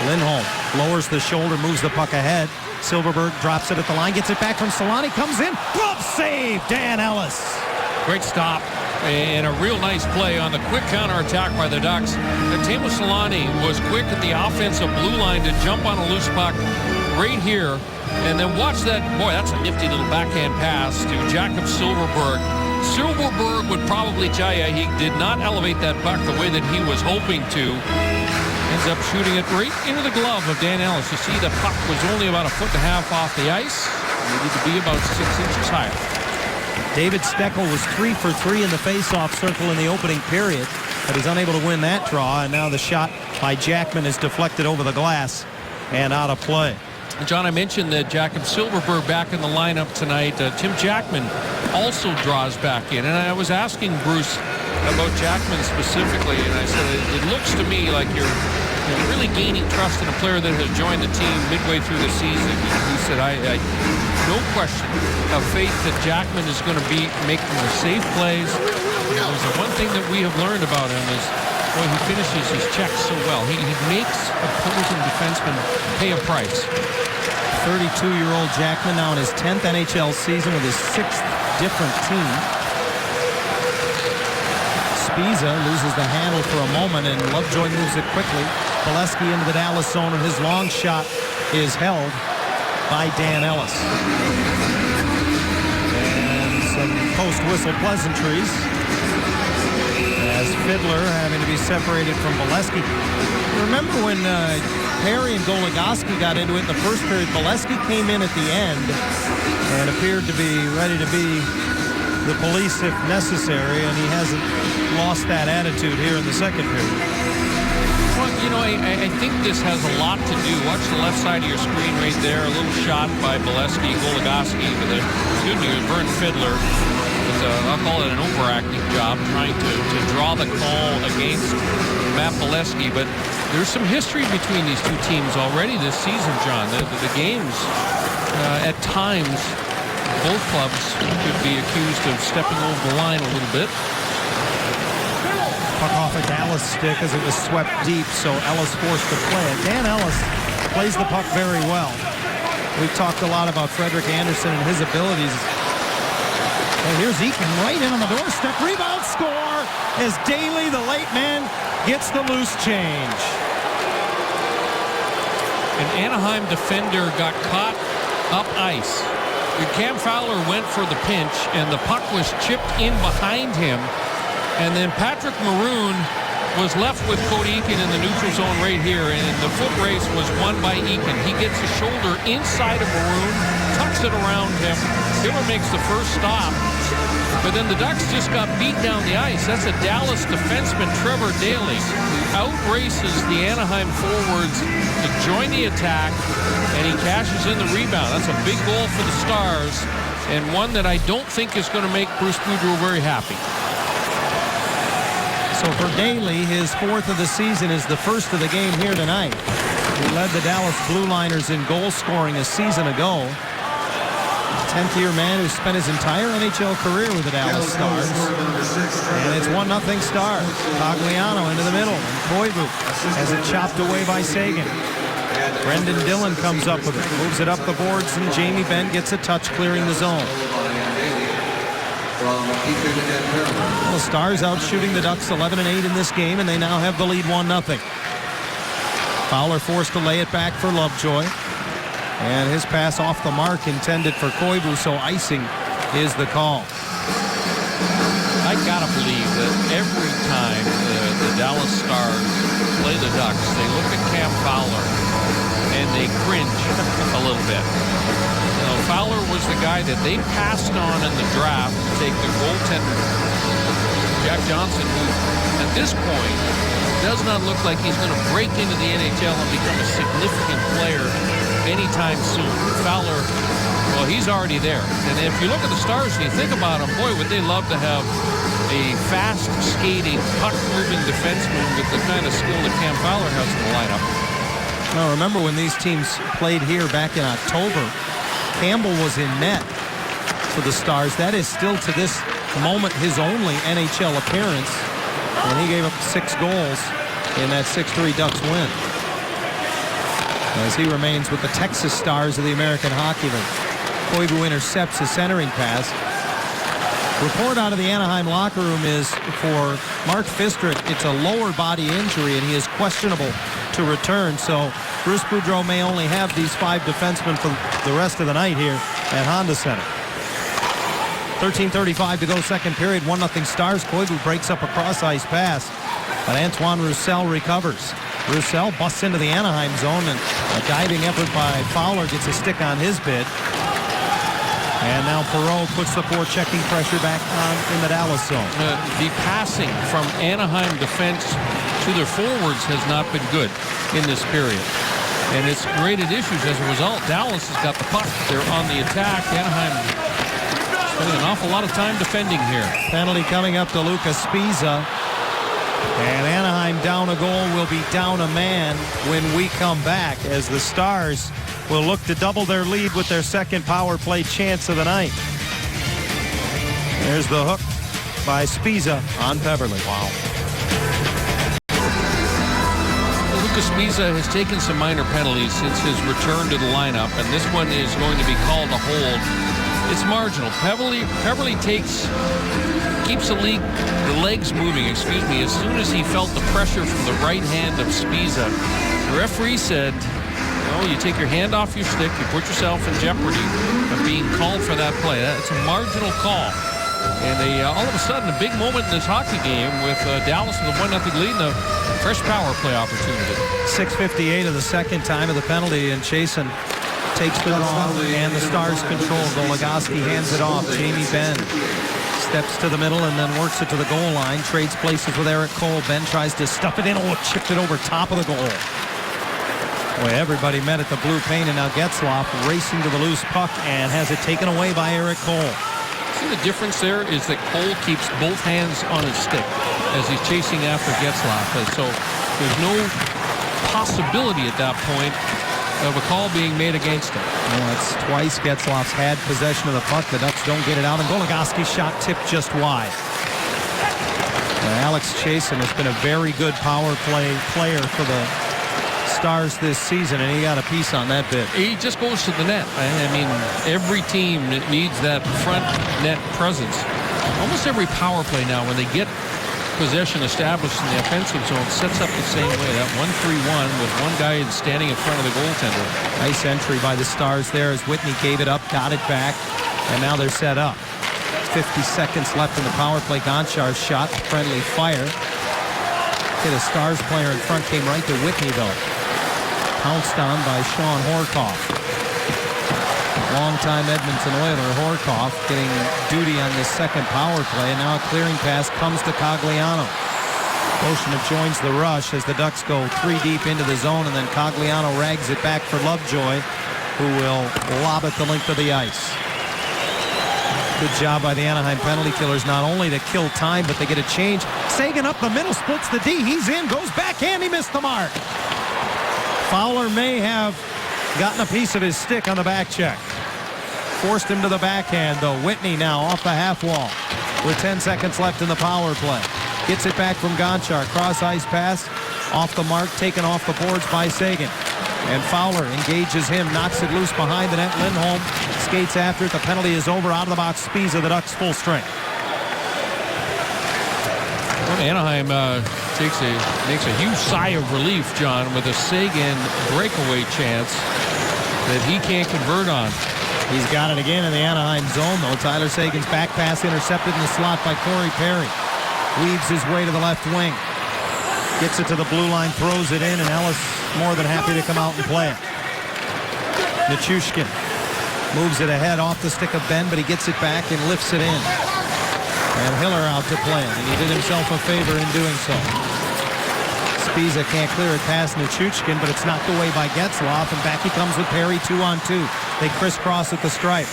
Lindholm lowers the shoulder, moves the puck ahead. Silverberg drops it at the line, gets it back from Solani, comes in, glove save, Dan Ellis. Great stop and a real nice play on the quick counterattack by the Ducks. Teemu Solani was quick at the offensive blue line to jump on a loose puck right here. And then watch that, boy, that's a nifty little backhand pass to Jakob Silverberg. Silverberg would probably tell you he did not elevate that puck the way that he was hoping to. Ends up shooting it right into the glove of Dan Ellis. You see the puck was only about 1.5 feet off the ice. Needed to be about 6 inches higher. David Steckel was 3 for 3 in the face-off circle in the opening period, but he's unable to win that draw, and now the shot by Jackman is deflected over the glass and out of play. John, I mentioned that Jakob Silverberg back in the lineup tonight. Tim Jackman also draws back in, and I was asking Bruce about Jackman specifically, and I said, it looks to me like you're really gaining trust in a player that has joined the team midway through the season. He said, I no question of faith that Jackman is going to be making the safe plays. There's the one thing that we have learned about him is, boy, he finishes his checks so well. He makes opposing defensemen pay a price. 32-year-old Jackman now in his 10th NHL season with his 6th different team. Spiza loses the handle for a moment, and Lovejoy moves it quickly. Bolesky into the Dallas zone, and his long shot is held by Dan Ellis. And some post-whistle pleasantries as Fiddler having to be separated from Bolesky. Remember when Perry and Goligoski got into it in the first period? Bolesky came in at the end and appeared to be ready to be the police if necessary, and he hasn't lost that attitude here in the second period. Well, you know, I think this has a lot to do. Watch the left side of your screen right there. A little shot by Bolesky, Goligoski, but the good news, Vern Fiddler, was I'll call it an overacting job, trying to draw the call against Matt Bolesky. But there's some history between these two teams already this season, John. The games, at times, both clubs could be accused of stepping over the line a little bit. Puck off a Dallas stick as it was swept deep, so Ellis forced to play it. Dan Ellis plays the puck very well. We've talked a lot about Frederik Andersen and his abilities. And here's Eakin right in on the doorstep. Rebound, score as Daly, the late man, gets the loose change. An Anaheim defender got caught up ice. Cam Fowler went for the pinch, and the puck was chipped in behind him. And then Patrick Maroon was left with Cody Eakin in the neutral zone right here, and the foot race was won by Eakin. He gets a shoulder inside of Maroon, tucks it around him. Hiller makes the first stop, but then the Ducks just got beat down the ice. That's a Dallas defenseman, Trevor Daley, outraces the Anaheim forwards to join the attack, and he cashes in the rebound. That's a big goal for the Stars, and one that I don't think is going to make Bruce Boudreau very happy. So for Daly, his 4th of the season is the first of the game here tonight. He led the Dallas Blue Liners in goal scoring a season ago. 10th-year man who spent his entire NHL career with the Dallas Stars. And it's 1-0 Stars. Tagliano into the middle, and Koivu has it chopped away by Sagan. Brendan Dillon comes up with it, moves it up the boards, and Jamie Benn gets a touch clearing the zone. Well, the Stars out shooting the Ducks 11-8 in this game, and they now have the lead 1-0. Fowler forced to lay it back for Lovejoy. And his pass off the mark intended for Koivu, so icing is the call. I gotta believe that every time the Dallas Stars play the Ducks, they look at Cam Fowler and they cringe a little bit. You know, Fowler was the guy that they passed on in the draft to take the goaltender, Jack Johnson, who at this point does not look like he's going to break into the NHL and become a significant player anytime soon. Fowler, well, he's already there. And if you look at the Stars and you think about them, boy, would they love to have a fast-skating, puck-moving defenseman with the kind of skill that Cam Fowler has in the lineup. Now, remember when these teams played here back in October, Campbell was in net for the Stars. That is still to this moment his only NHL appearance, and he gave up 6 goals in that 6-3 Ducks win, as he remains with the Texas Stars of the American Hockey League. Koivu intercepts a centering pass. Report out of the Anaheim locker room is for Mark Fistrick, it's a lower body injury, and he is questionable to return. So Bruce Boudreau may only have these 5 defensemen for the rest of the night here at Honda Center. 13:35 to go, second period, 1-0 Stars. Koivu breaks up a cross-ice pass, but Antoine Roussel recovers. Roussel busts into the Anaheim zone, and a diving effort by Fowler gets a stick on his bid. And now Perreault puts the forechecking pressure back on in the Dallas zone. The passing from Anaheim defense to their forwards has not been good in this period. And it's created issues as a result. Dallas has got the puck. They're on the attack. Anaheim spending an awful lot of time defending here. Penalty coming up to Lucas Sbisa. And Anaheim down a goal, will be down a man when we come back, as the Stars will look to double their lead with their second power play chance of the night. There's the hook by Sbisa on Peverley. Wow. Lucas Sbisa has taken some minor penalties since his return to the lineup, and this one is going to be called a hold. It's marginal. Peverley keeps the legs moving, as soon as he felt the pressure from the right hand of Sbisa. The referee said, no, you take your hand off your stick, you put yourself in jeopardy of being called for that play. That's a marginal call. And all of a sudden, a big moment in this hockey game with Dallas with a 1-0 lead and a fresh power play opportunity. 6:58 of the second time of the penalty, and Chasen takes the wrong, and the Stars control. Goligoski hands it off. Jamie Benn steps to the middle and then works it to the goal line. Trades places with Eric Cole. Benn tries to stuff it in. Oh, chipped it over top of the goal. Boy, everybody met at the blue paint, and now Getzlaf racing to the loose puck and has it taken away by Eric Cole. See, the difference there is that Cole keeps both hands on his stick as he's chasing after Getzlaf. So there's no possibility at that point of a call being made against him. Yeah, it's twice Getzlaf's had possession of the puck. The Ducks don't get it out, and Goligoski's shot tipped just wide. Alex Chasen has been a very good power play player for the Stars this season, and he got a piece on that bit. He just goes to the net. I mean, every team needs that front net presence. Almost every power play now, when they get possession established in the offensive zone, sets up the same way. That 1-3-1 with one guy standing in front of the goaltender. Nice entry by the Stars there as Whitney gave it up, got it back, and now they're set up. 50 seconds left in the power play. Gonchar's shot, friendly fire. Okay, the Stars player in front came right to Whitney, though. Pounced on by Sean Horkoff. Longtime Edmonton Oiler Horkoff getting duty on this second power play, and now a clearing pass comes to Cogliano. Oshina joins the rush as the Ducks go 3 deep into the zone, and then Cogliano rags it back for Lovejoy, who will lob it the length of the ice. Good job by the Anaheim penalty killers, not only to kill time, but they get a change. Seguin up the middle, splits the D. He's in, goes backhand, he missed the mark. Fowler may have gotten a piece of his stick on the back check. Forced him to the backhand, though. Whitney now off the half wall with 10 seconds left in the power play. Gets it back from Gonchar. Cross-ice pass off the mark, taken off the boards by Seguin. And Fowler engages him, knocks it loose behind the net. Lindholm skates after it. The penalty is over. Out of the box, Sbisa, the Ducks full strength. Well, Anaheim makes a huge sigh of relief, John, with a Seguin breakaway chance that he can't convert on. He's got it again in the Anaheim zone, though. Tyler Seguin's back pass intercepted in the slot by Corey Perry. Weaves his way to the left wing. Gets it to the blue line, throws it in, and Ellis more than happy to come out and play it. Nichushkin moves it ahead off the stick of Ben, but he gets it back and lifts it in. And Hiller out to play it, and he did himself a favor in doing so. Spiza can't clear it past Nichushkin, but it's knocked away by Getzlaf, and back he comes with Perry 2-on-2. They crisscross at the stripe.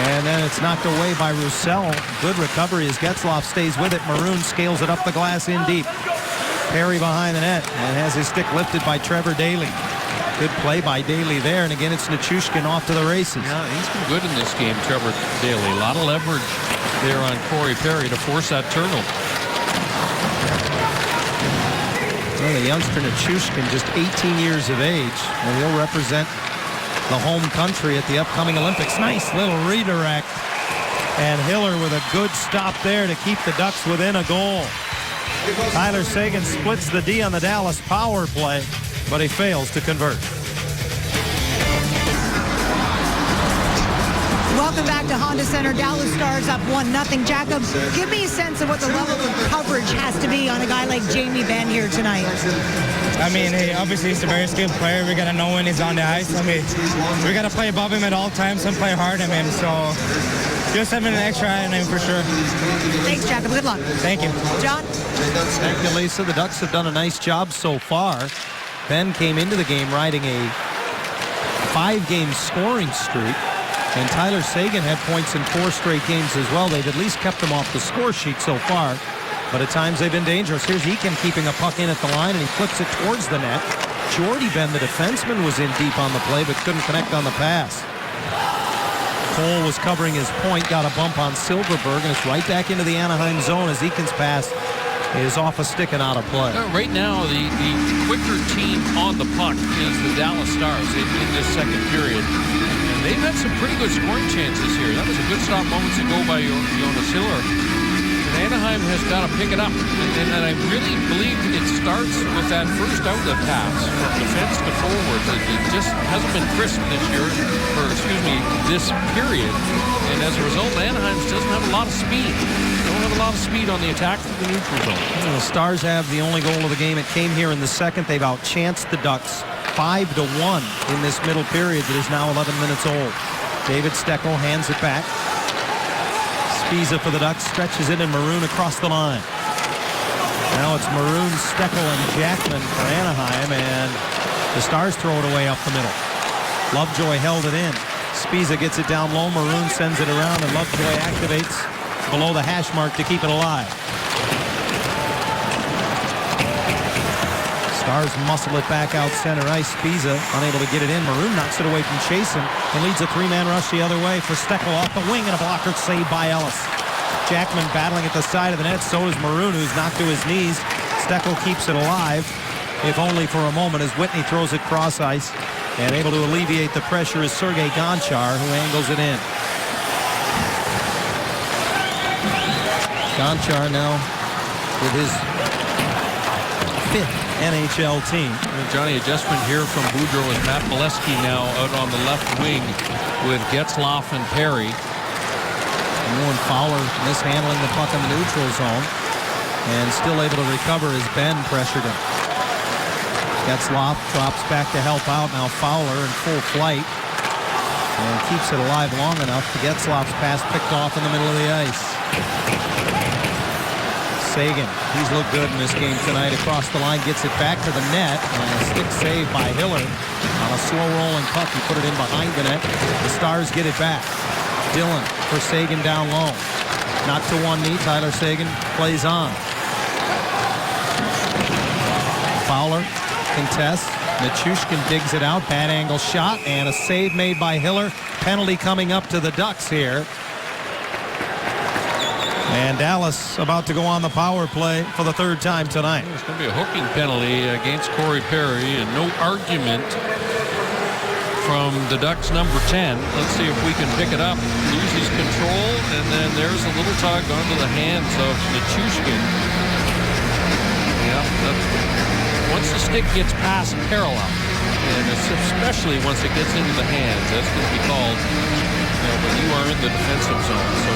And then it's knocked away by Roussel. Good recovery as Getzlaf stays with it. Maroon scales it up the glass in deep. Perry behind the net and has his stick lifted by Trevor Daley. Good play by Daley there, and again it's Nichushkin off to the races. Yeah, he's been good in this game, Trevor Daley. A lot of leverage there on Corey Perry to force that turnover. Well, the youngster Nichushkin, just 18 years of age, and he'll represent the home country at the upcoming Olympics. Nice little redirect. And Hiller with a good stop there to keep the Ducks within a goal. Tyler Seguin splits the D on the Dallas power play, but he fails to convert. Welcome back to Honda Center. Dallas Stars up 1-0. Jacob, give me a sense of what the level of coverage has to be on a guy like Jamie Benn here tonight. I mean, obviously he's a very skilled player. We got to know when he's on the ice. I mean, we got to play above him at all times and play hard on him. So just having an extra eye on him for sure. Thanks, Jacob. Good luck. Thank you. John? Thank you, Lisa. The Ducks have done a nice job so far. Ben came into the game riding a 5-game scoring streak. And Tyler Seguin had points in 4 straight games as well. They've at least kept him off the score sheet so far. But at times they've been dangerous. Here's Eakin keeping a puck in at the line, and he flips it towards the net. Jordy Benn, the defenseman, was in deep on the play, but couldn't connect on the pass. Cole was covering his point, got a bump on Silverberg, and it's right back into the Anaheim zone as Eakin's pass is off a stick and out of play. Right now, the quicker team on the puck is the Dallas Stars in this second period. And they've had some pretty good scoring chances here. That was a good stop moments ago by Jonas Hiller. And Anaheim has got to pick it up. And I really believe it starts with that first outlet pass from defense to forward. It just hasn't been crisp this year, this period. And as a result, Anaheim doesn't have a lot of speed. They don't have a lot of speed on the attack of the neutral zone. The Stars have the only goal of the game. It came here in the second. They've outchanced the Ducks 5-1 in this middle period that is now 11 minutes old. David Steckel hands it back. Spiza for the Ducks, stretches it, and Maroon across the line. Now it's Maroon, Steckel, and Jackman for Anaheim, and the Stars throw it away up the middle. Lovejoy held it in. Spiza gets it down low. Maroon sends it around, and Lovejoy activates below the hash mark to keep it alive. Stars muscle it back out center ice. Spiza unable to get it in. Maroon knocks it away from Chasen and leads a 3-man rush the other way for Steckel off the wing, and a blocker saved by Ellis. Jackman battling at the side of the net. So is Maroon, who's knocked to his knees. Steckel keeps it alive, if only for a moment, as Whitney throws it cross ice. And able to alleviate the pressure is Sergei Gonchar, who angles it in. Gonchar now with his 5th NHL team. Johnny, adjustment here from Boudreau and Matt Molesky now out on the left wing with Getzlaf and Perry. Owen Fowler mishandling the puck in the neutral zone and still able to recover as Ben pressured him. Getzlaf drops back to help out. Now Fowler in full flight and keeps it alive long enough. Getzlaf's pass picked off in the middle of the ice. Seguin, he's looked good in this game tonight. Across the line, gets it back to the net, and a stick save by Hiller on a slow rolling puck. He put it in behind the net. The Stars get it back. Dillon for Seguin down low. Not to one knee. Tyler Seguin plays on. Fowler contests. Nichushkin digs it out. Bad angle shot, and a save made by Hiller. Penalty coming up to the Ducks here. And Dallas about to go on the power play for the 3rd time tonight. It's going to be a hooking penalty against Corey Perry, and no argument from the Ducks number 10. Let's see if we can pick it up. Loses control, and then there's a little tug onto the hands of Nichushkin. Yeah, once the stick gets past parallel, and especially once it gets into the hands, that's going to be called when you are in the defensive zone. So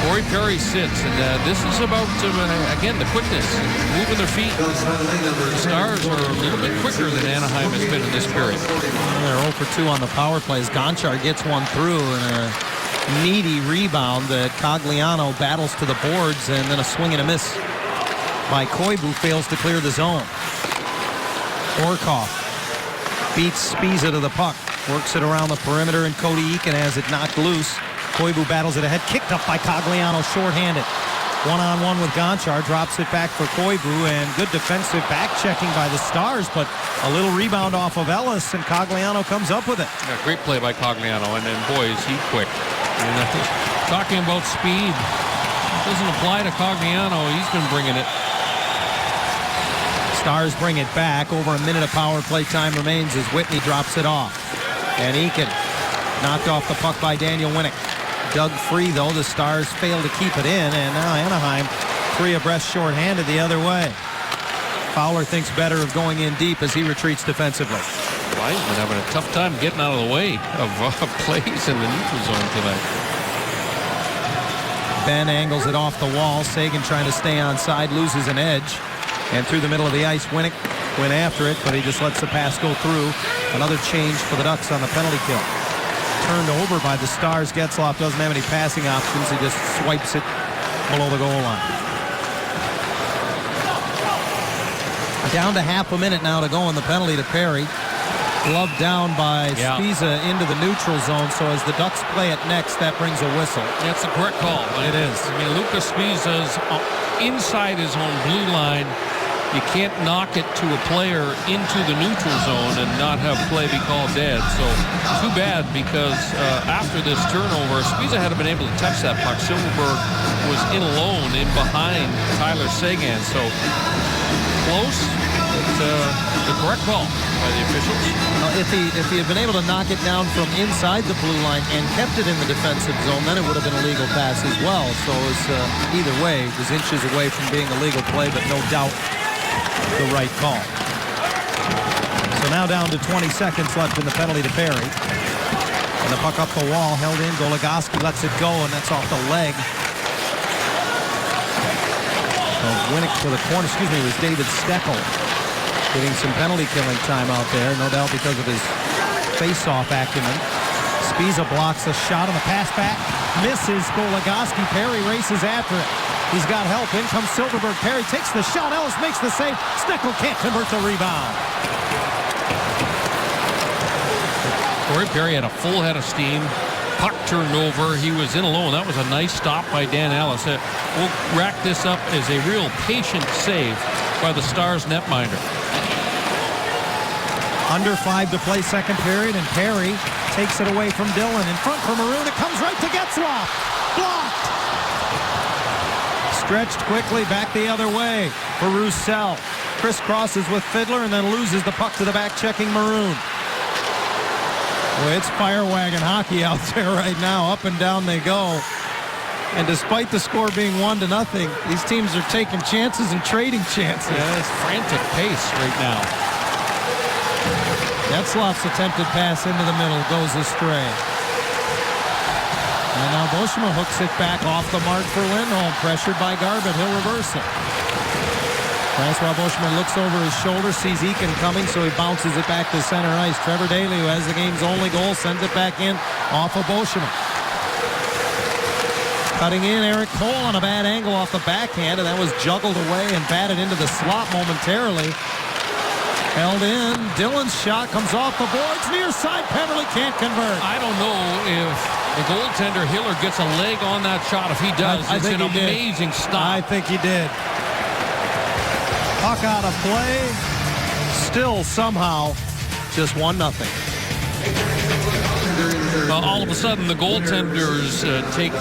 Corey Perry sits, and this is about, again, the quickness, moving their feet. The Stars are a little bit quicker than Anaheim has been in this period. They're 0 for 2 on the power plays. Gonchar gets one through, and a needy rebound that Cogliano battles to the boards, and then a swing and a miss by Koivu, fails to clear the zone. Orkov beats Spiza to the puck. Works it around the perimeter, and Cody Eakin has it knocked loose. Koivu battles it ahead. Kicked up by Cogliano, shorthanded. One-on-one with Gonchar. Drops it back for Koivu, and good defensive back-checking by the Stars, but a little rebound off of Ellis, and Cogliano comes up with it. Yeah, great play by Cogliano, and then, boy, is he quick. And talking about speed, doesn't apply to Cogliano. He's been bringing it. Stars bring it back. Over a minute of power play time remains as Whitney drops it off. And Eakin knocked off the puck by Daniel Winnick. Dug free, though. The Stars fail to keep it in, and now Anaheim 3 abreast shorthanded the other way. Fowler thinks better of going in deep as he retreats defensively. Wiseman having a tough time getting out of the way of plays in the neutral zone tonight. Ben angles it off the wall. Sagan trying to stay onside, loses an edge. And through the middle of the ice, Winnick went after it, but he just lets the pass go through. Another change for the Ducks on the penalty kill. Turned over by the Stars. Getzlaf doesn't have any passing options. He just swipes it below the goal line. Down to half a minute now to go in the penalty to Perry. Gloved down by Spiza into the neutral zone, so as the Ducks play it next, that brings a whistle. That's the correct call. It is. I mean, Lucas Spiza's inside his own blue line. You can't knock it to a player into the neutral zone and not have play be called dead. So too bad, because after this turnover, Spiza hadn't been able to touch that puck. Silverberg was in alone in behind Tyler Seguin. So close, but the correct call by the officials. If he had been able to knock it down from inside the blue line and kept it in the defensive zone, then it would have been a legal pass as well. So it was, either way, it was inches away from being a legal play, but no doubt the right call. So now down to 20 seconds left in the penalty to Perry. And the puck up the wall, held in. Goligoski lets it go, and that's off the leg. So Winnick to the corner. Excuse me, it was David Steckel getting some penalty killing time out there, no doubt because of his face-off acumen. Spiza blocks a shot on the pass back. Misses Goligoski. Perry races after it. He's got help. In comes Silverberg. Perry takes the shot. Ellis makes the save. Steckel can't convert the rebound. Corey Perry had a full head of steam. Puck turned over. He was in alone. That was a nice stop by Dan Ellis. We'll rack this up as a real patient save by the Stars netminder. Under 5 to play second period, and Perry takes it away from Dillon. In front for Maroon. It comes right to Getzlaf. Blocked. Stretched quickly back the other way for Roussel. Crisscrosses with Fiddler and then loses the puck to the back-checking Maroon. Well, it's fire wagon hockey out there right now. Up and down they go. And despite the score being 1-0, these teams are taking chances and trading chances. Yeah, it's frantic pace right now. Getzlaf's attempted pass into the middle goes astray. And now Beauchemin hooks it back off the mark for Lindholm. Pressured by Garbutt. He'll reverse it. Francois Beauchemin looks over his shoulder, sees Eakin coming, so he bounces it back to center ice. Trevor Daley, who has the game's only goal, sends it back in off of Beauchemin. Cutting in, Eric Cole on a bad angle off the backhand, and that was juggled away and batted into the slot momentarily. Held in. Dillon's shot comes off the boards. Near side, Peverley can't convert. I don't know if the goaltender Hiller gets a leg on that shot. If he does, I it's think an he did. amazing stop. I think he did. Puck out of play. Still somehow just 1-0. All of a sudden, the goaltenders take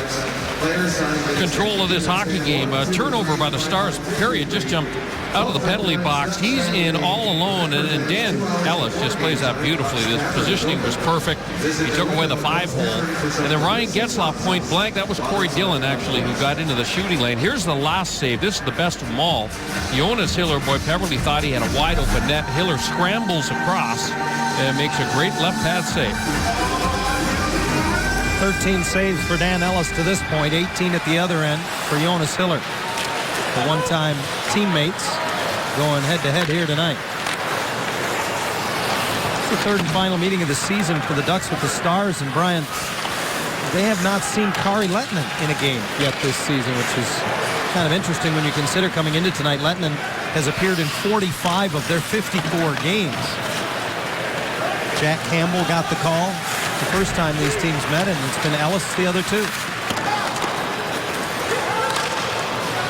control of this hockey game. Turnover by the Stars. Perry had just jumped out of the penalty box. He's in all alone, and Dan Ellis just plays that beautifully. This positioning was perfect. He took away the 5-hole. And then Ryan Getzlaf point blank. That was Corey Dillon, actually, who got into the shooting lane. Here's the last save. This is the best of them all. Jonas Hiller, boy, Peverley thought he had a wide open net. Hiller scrambles across and makes a great left pad save. 13 saves for Dan Ellis to this point, 18 at the other end for Jonas Hiller. The one-time teammates going head-to-head here tonight. It's the third and final meeting of the season for the Ducks with the Stars, and Brian, they have not seen Kari Lehtinen in a game yet this season, which is Kind of interesting when you consider coming into tonight, Lettinen has appeared in 45 of their 54 games. Jack Campbell got the call the first time these teams met, and it's been Ellis the other two.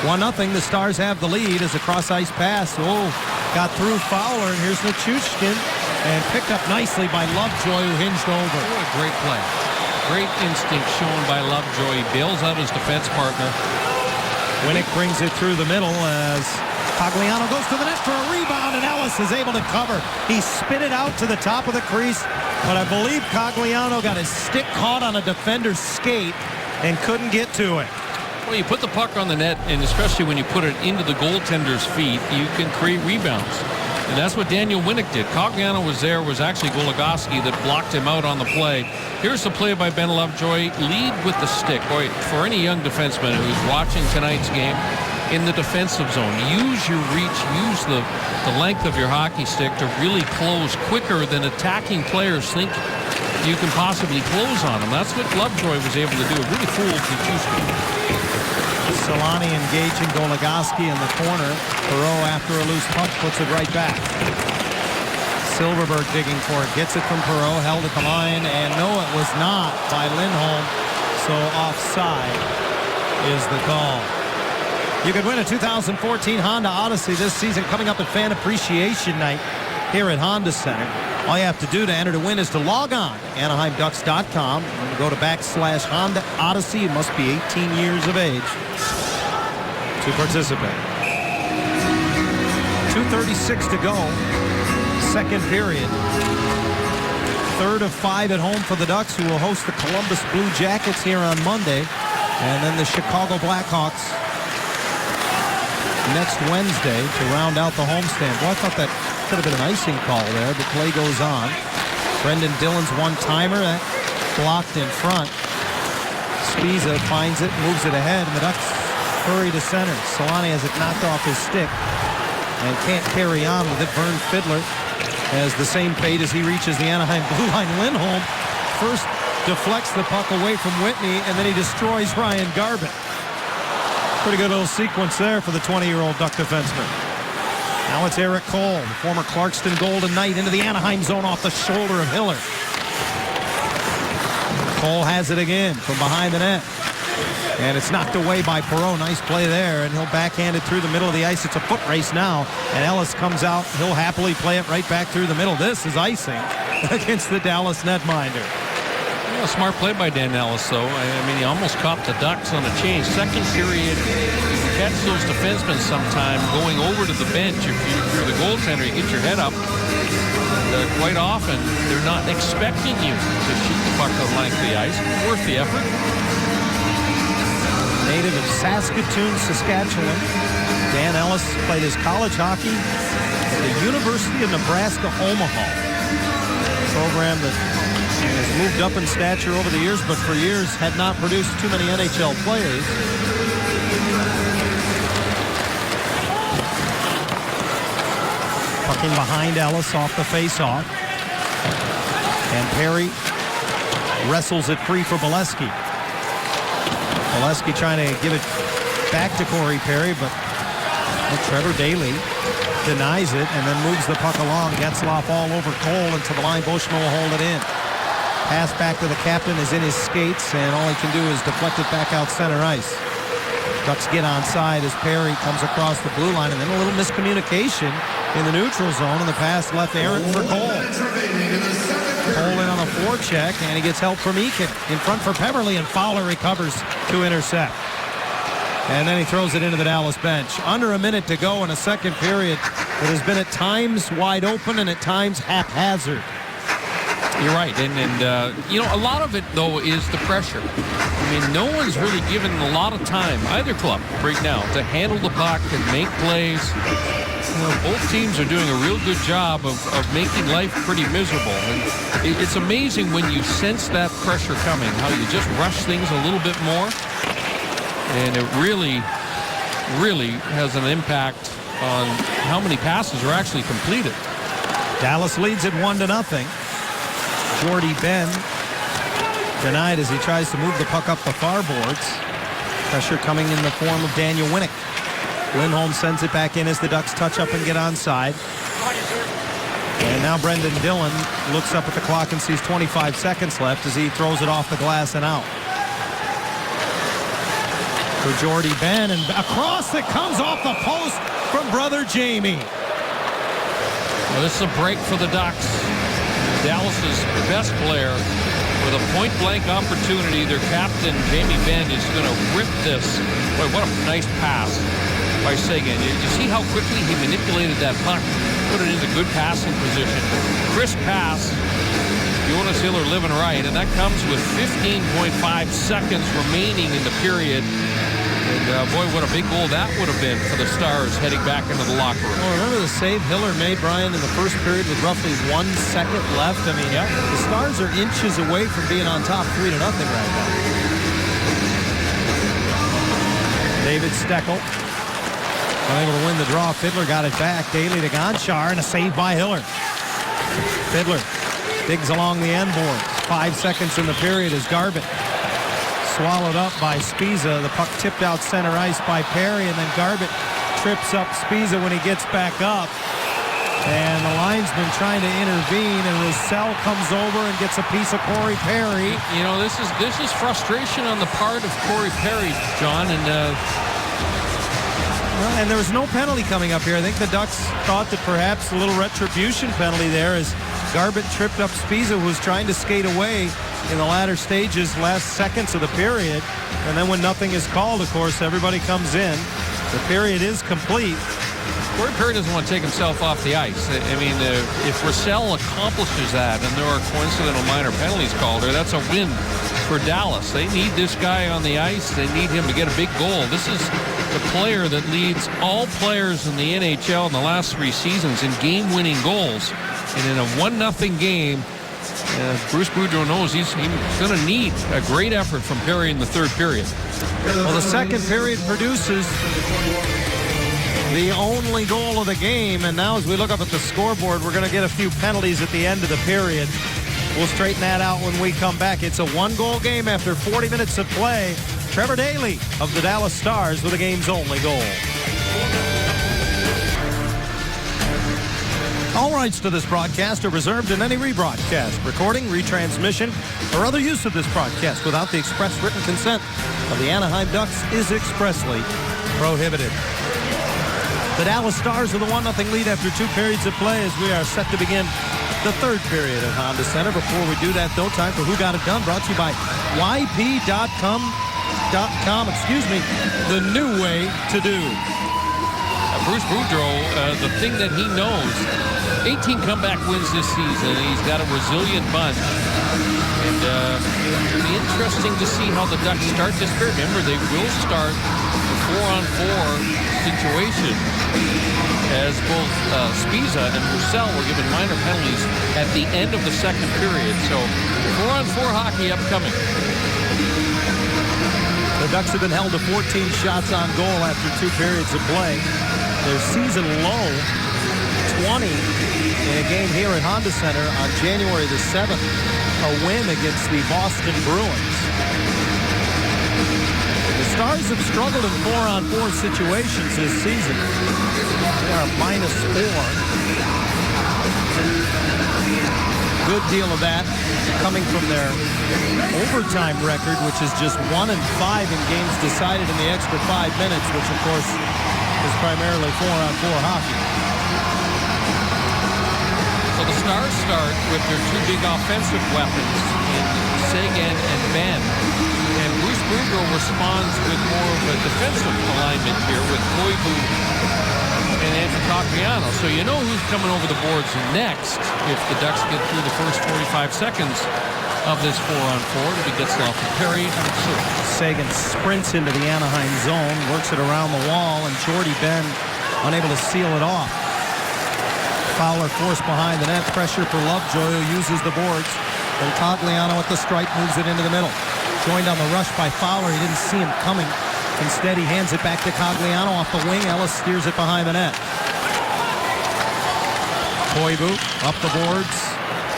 1-0, the Stars have the lead as a cross-ice pass. Oh, got through Fowler, and here's Nichushkin, and picked up nicely by Lovejoy, who hinged over. What a great play. Great instinct shown by Lovejoy. He bails out his defense partner. Winnick brings it through the middle as Cogliano goes to the net for a rebound, and Ellis is able to cover. He spit it out to the top of the crease, but I believe Cogliano got his stick caught on a defender's skate and couldn't get to it. Well, you put the puck on the net, and especially when you put it into the goaltender's feet, you can create rebounds. And that's what Daniel Winnick did. Cogliano was there, was actually Goligoski that blocked him out on the play. Here's the play by Ben Lovejoy. Lead with the stick. Boy, for any young defenseman who's watching tonight's game, in the defensive zone, use your reach, use the length of your hockey stick to really close quicker than attacking players think you can possibly close on them. That's what Lovejoy was able to do. It really fooled Nichushkin. Solani engaging Goligoski in the corner. Perreault, after a loose puck, puts it right back. Silverberg digging for it. Gets it from Perreault, held at the line, and no, it was not by Lindholm. So offside is the call. You could win a 2014 Honda Odyssey this season coming up at Fan Appreciation Night here at Honda Center. All you have to do to enter to win is to log on to AnaheimDucks.com and go to /Honda Odyssey. You must be 18 years of age to participate. 2:36 to go. Second period. Third of 5 at home for the Ducks, who will host the Columbus Blue Jackets here on Monday. And then the Chicago Blackhawks next Wednesday to round out the homestand. Well, I thought that could have been an icing call there. The play goes on. Brendan Dillon's one-timer, that blocked in front. Spiza finds it, moves it ahead, and the Ducks hurry to center. Solani has it knocked off his stick and can't carry on with it. Vern Fiddler has the same fate as he reaches the Anaheim blue line. Lindholm first deflects the puck away from Whitney, and then he destroys Ryan Garbutt. Pretty good little sequence there for the 20-year-old Duck defenseman. Now it's Eric Cole, the former Clarkston Golden Knight, into the Anaheim zone off the shoulder of Hiller. Cole has it again from behind the net. And it's knocked away by Perreault. Nice play there, and he'll backhand it through the middle of the ice. It's a foot race now, and Ellis comes out. He'll happily play it right back through the middle. This is icing against the Dallas netminder. Well, a smart play by Dan Ellis, though. I mean, he almost caught the Ducks on a change. Second period, you catch those defensemen sometime going over to the bench. If you're the goaltender, you get your head up. And quite often, they're not expecting you to shoot the puck on length of the ice. Worth the effort. Native of Saskatoon, Saskatchewan, Dan Ellis played his college hockey at the University of Nebraska, Omaha. A program that has moved up in stature over the years, but for years had not produced too many NHL players. Pucking behind Ellis off the face-off. And Perry wrestles it free for Bolesky. Bolesky trying to give it back to Corey Perry, but Trevor Daley denies it and then moves the puck along. Getzlaf all over Cole into the line. Beauchemin will hold it in. Pass back to the captain is in his skates, and all he can do is deflect it back out center ice. Ducks get onside as Perry comes across the blue line, and then a little miscommunication in the neutral zone, and the pass left errant for Cole. Cole in on a forecheck, and he gets help from Eakin. In front for Peverly, and Fowler recovers to intercept. And then he throws it into the Dallas bench. Under a minute to go in a second period that has been at times wide open and at times haphazard. You're right, and you know, a lot of it, though, is the pressure. I mean, no one's really given a lot of time, either club right now, to handle the puck and make plays. You know, both teams are doing a real good job of making life pretty miserable. And it's amazing when you sense that pressure coming, how you just rush things a little bit more. And it really, really has an impact on how many passes are actually completed. Dallas leads it 1-0. Jordy Ben denied as he tries to move the puck up the far boards. Pressure coming in the form of Daniel Winnick. Lindholm sends it back in as the Ducks touch up and get onside. And now Brendan Dillon looks up at the clock and sees 25 seconds left as he throws it off the glass and out. For Jordy Ben, and across that comes off the post from brother Jamie. Well, this is a break for the Ducks. Dallas's best player with a point-blank opportunity. Their captain, Jamie Benn, is going to rip this. Boy, what a nice pass by Seguin. You see how quickly he manipulated that puck, put it into good passing position. Crisp pass. Jonas Hiller living right, and that comes with 15.5 seconds remaining in the period. And boy, what a big goal that would have been for the Stars heading back into the locker room. Well, remember the save Hiller made, Brian, in the first period with roughly 1 second left? I mean, the Stars are inches away from being on top 3-0 right now. David Steckel unable to win the draw. Fiddler got it back. Daly to Gonchar, and a save by Hiller. Fiddler digs along the end board. 5 seconds in the period as Garbutt swallowed up by Spiza. The puck tipped out center ice by Perry, and then Garbutt trips up Spiza when he gets back up. And the linesman trying to intervene, and Roussel comes over and gets a piece of Corey Perry. You know, this is frustration on the part of Corey Perry, John, and there was no penalty coming up here. I think the Ducks thought that perhaps a little retribution penalty there as Garbutt tripped up Spiza, who was trying to skate away in the latter stages, last seconds of the period. And then when nothing is called, of course, everybody comes in. The period is complete. Corey Perry doesn't want to take himself off the ice. I mean, if Roussel accomplishes that and there are coincidental minor penalties called, that's a win for Dallas. They need this guy on the ice. They need him to get a big goal. This is the player that leads all players in the NHL in the last 3 seasons in game-winning goals. And in a 1-0 game, Bruce Boudreau knows he's going to need a great effort from Perry in the third period. Well, the second period produces the only goal of the game, and now as we look up at the scoreboard, we're going to get a few penalties at the end of the period. We'll straighten that out when we come back. It's a 1-goal game after 40 minutes of play. Trevor Daly of the Dallas Stars with the game's only goal. All rights to this broadcast are reserved in any rebroadcast, recording, retransmission, or other use of this broadcast without the express written consent of the Anaheim Ducks is expressly prohibited. The Dallas Stars with a 1-0 lead after 2 periods of play as we are set to begin the third period at Honda Center. Before we do that, though, time for Who Got It Done, brought to you by YP.com, the new way to do. Bruce Boudreau, the thing that he knows, 18 comeback wins this season. He's got a resilient bunch. And it'll be interesting to see how the Ducks start this period. Remember, they will start the 4-on-4 situation as both Spiza and Roussel were given minor penalties at the end of the second period. So 4-on-4 hockey upcoming. The Ducks have been held to 14 shots on goal after 2 periods of play. Their season low, 20 in a game here at Honda Center on January the 7th, a win against the Boston Bruins. The Stars have struggled in 4-on-4 situations this season. They are -4. Good deal of that coming from their overtime record, which is just 1-5 in games decided in the extra 5 minutes, which of course is primarily 4-on-4 hockey. So the Stars start with their 2 big offensive weapons in Seguin and Ben. And Bruce Boudreau responds with more of a defensive alignment here with Koivu and Andrew Cogliano. So you know who's coming over the boards next if the Ducks get through the first 45 seconds of this 4-on-4. It'll be Getzlaf and Perry and Sue. Seguin sprints into the Anaheim zone, works it around the wall, and Jordy Ben unable to seal it off. Fowler forced behind the net. Pressure for Lovejoy, who uses the boards. And Cogliano at the stripe moves it into the middle. Joined on the rush by Fowler. He didn't see him coming. Instead, he hands it back to Cogliano off the wing. Ellis steers it behind the net. Koivu up the boards,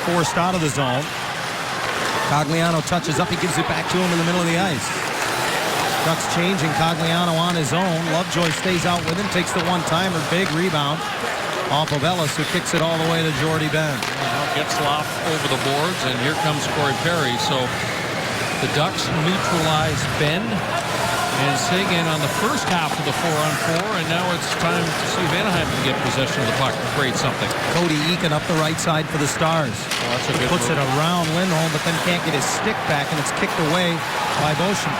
forced out of the zone. Cogliano touches up. He gives it back to him in the middle of the ice. Ducks changing. Cogliano on his own. Lovejoy stays out with him. Takes the one-timer. Big rebound off of Ellis, who kicks it all the way to Jordy Ben. Getzlaf over the boards, and here comes Corey Perry. So the Ducks neutralize Ben and Seguin on the first half of the 4-on-4, and now it's time to see if Anaheim can get possession of the puck and create something. Cody Eakin up the right side for the Stars. Well, that's a good Puts move. it around Lindholm, but then can't get his stick back, and it's kicked away by Beauchemin.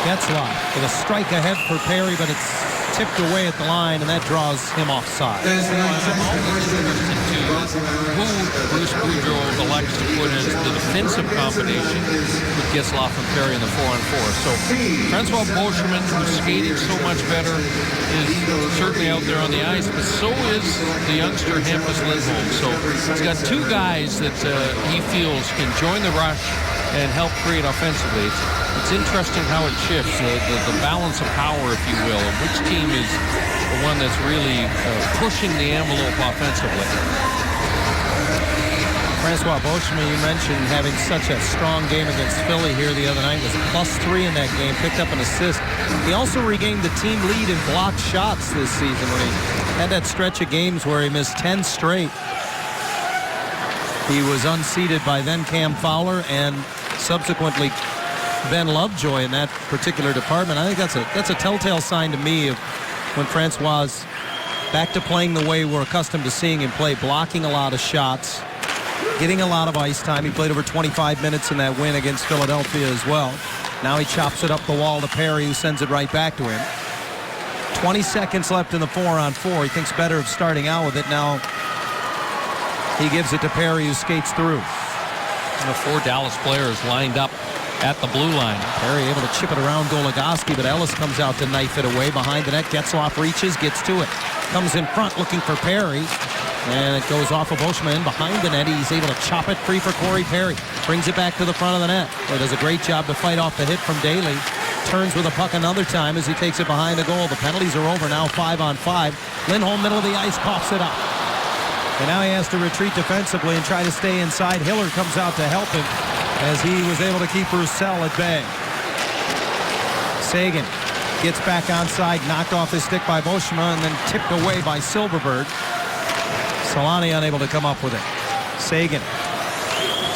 Getzlaf with a strike ahead for Perry, but it's tipped away at the line, and that draws him offside. I'm always interested to who Bruce Boudreau elects to put as the defensive combination with Getzlaf and Perry in the 4-on-4. So Francois Beauchemin, who's skating so much better, is certainly out there on the ice, but so is the youngster Hampus Lindholm. So he's got two guys that he feels can join the rush and help create offensively. It's interesting how it shifts, the balance of power, if you will, and which team is the one that's really pushing the envelope offensively. Francois Beauchemin, you mentioned having such a strong game against Philly here the other night, was +3 in that game, picked up an assist. He also regained the team lead in blocked shots this season when he had that stretch of games where he missed 10 straight. He was unseated by then Cam Fowler and subsequently Ben Lovejoy in that particular department. I think that's a telltale sign to me of when Francois is back to playing the way we're accustomed to seeing him play, blocking a lot of shots, getting a lot of ice time. He played over 25 minutes in that win against Philadelphia as well. Now he chops it up the wall to Perry, who sends it right back to him. 20 seconds left in the 4-on-4. He thinks better of starting out with it. Now he gives it to Perry, who skates through. The 4 Dallas players lined up at the blue line. Perry able to chip it around Goligoski, but Ellis comes out to knife it away behind the net. Getzlaf reaches, gets to it. Comes in front looking for Perry. And it goes off of Beauchemin behind the net. He's able to chop it free for Corey Perry. Brings it back to the front of the net. He does a great job to fight off the hit from Daly. Turns with a puck another time as he takes it behind the goal. The penalties are over now, 5-on-5. Lindholm, middle of the ice, coughs it up. And now he has to retreat defensively and try to stay inside. Hiller comes out to help him as he was able to keep Roussel at bay. Seguin gets back onside, knocked off his stick by Beauchemin, and then tipped away by Silverberg. Solani unable to come up with it. Seguin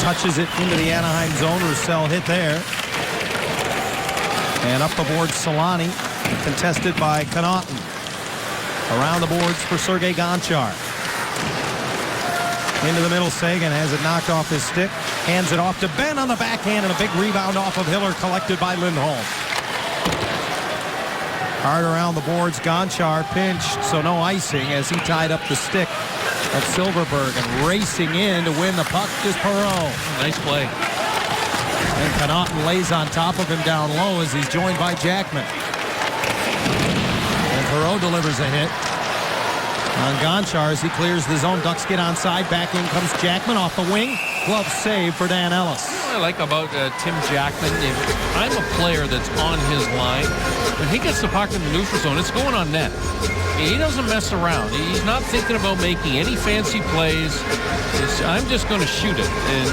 touches it into the Anaheim zone. Roussel hit there. And up the board, Solani, contested by Connaughton. Around the boards for Sergei Gonchar. Into the middle, Seguin has it knocked off his stick. Hands it off to Ben on the backhand, and a big rebound off of Hiller collected by Lindholm. Hard around the boards, Gonchar pinched, so no icing as he tied up the stick of Silverberg, and racing in to win the puck is Perreault. Nice play. And Connaughton lays on top of him down low as he's joined by Jackman. And Perreault delivers a hit on Gonchar as he clears the zone. Ducks get onside. Back in comes Jackman off the wing. Glove save for Dan Ellis. What I like about Tim Jackman, if I'm a player that's on his line, when he gets the puck in the neutral zone, it's going on net. He doesn't mess around. He's not thinking about making any fancy plays. I'm just going to shoot it and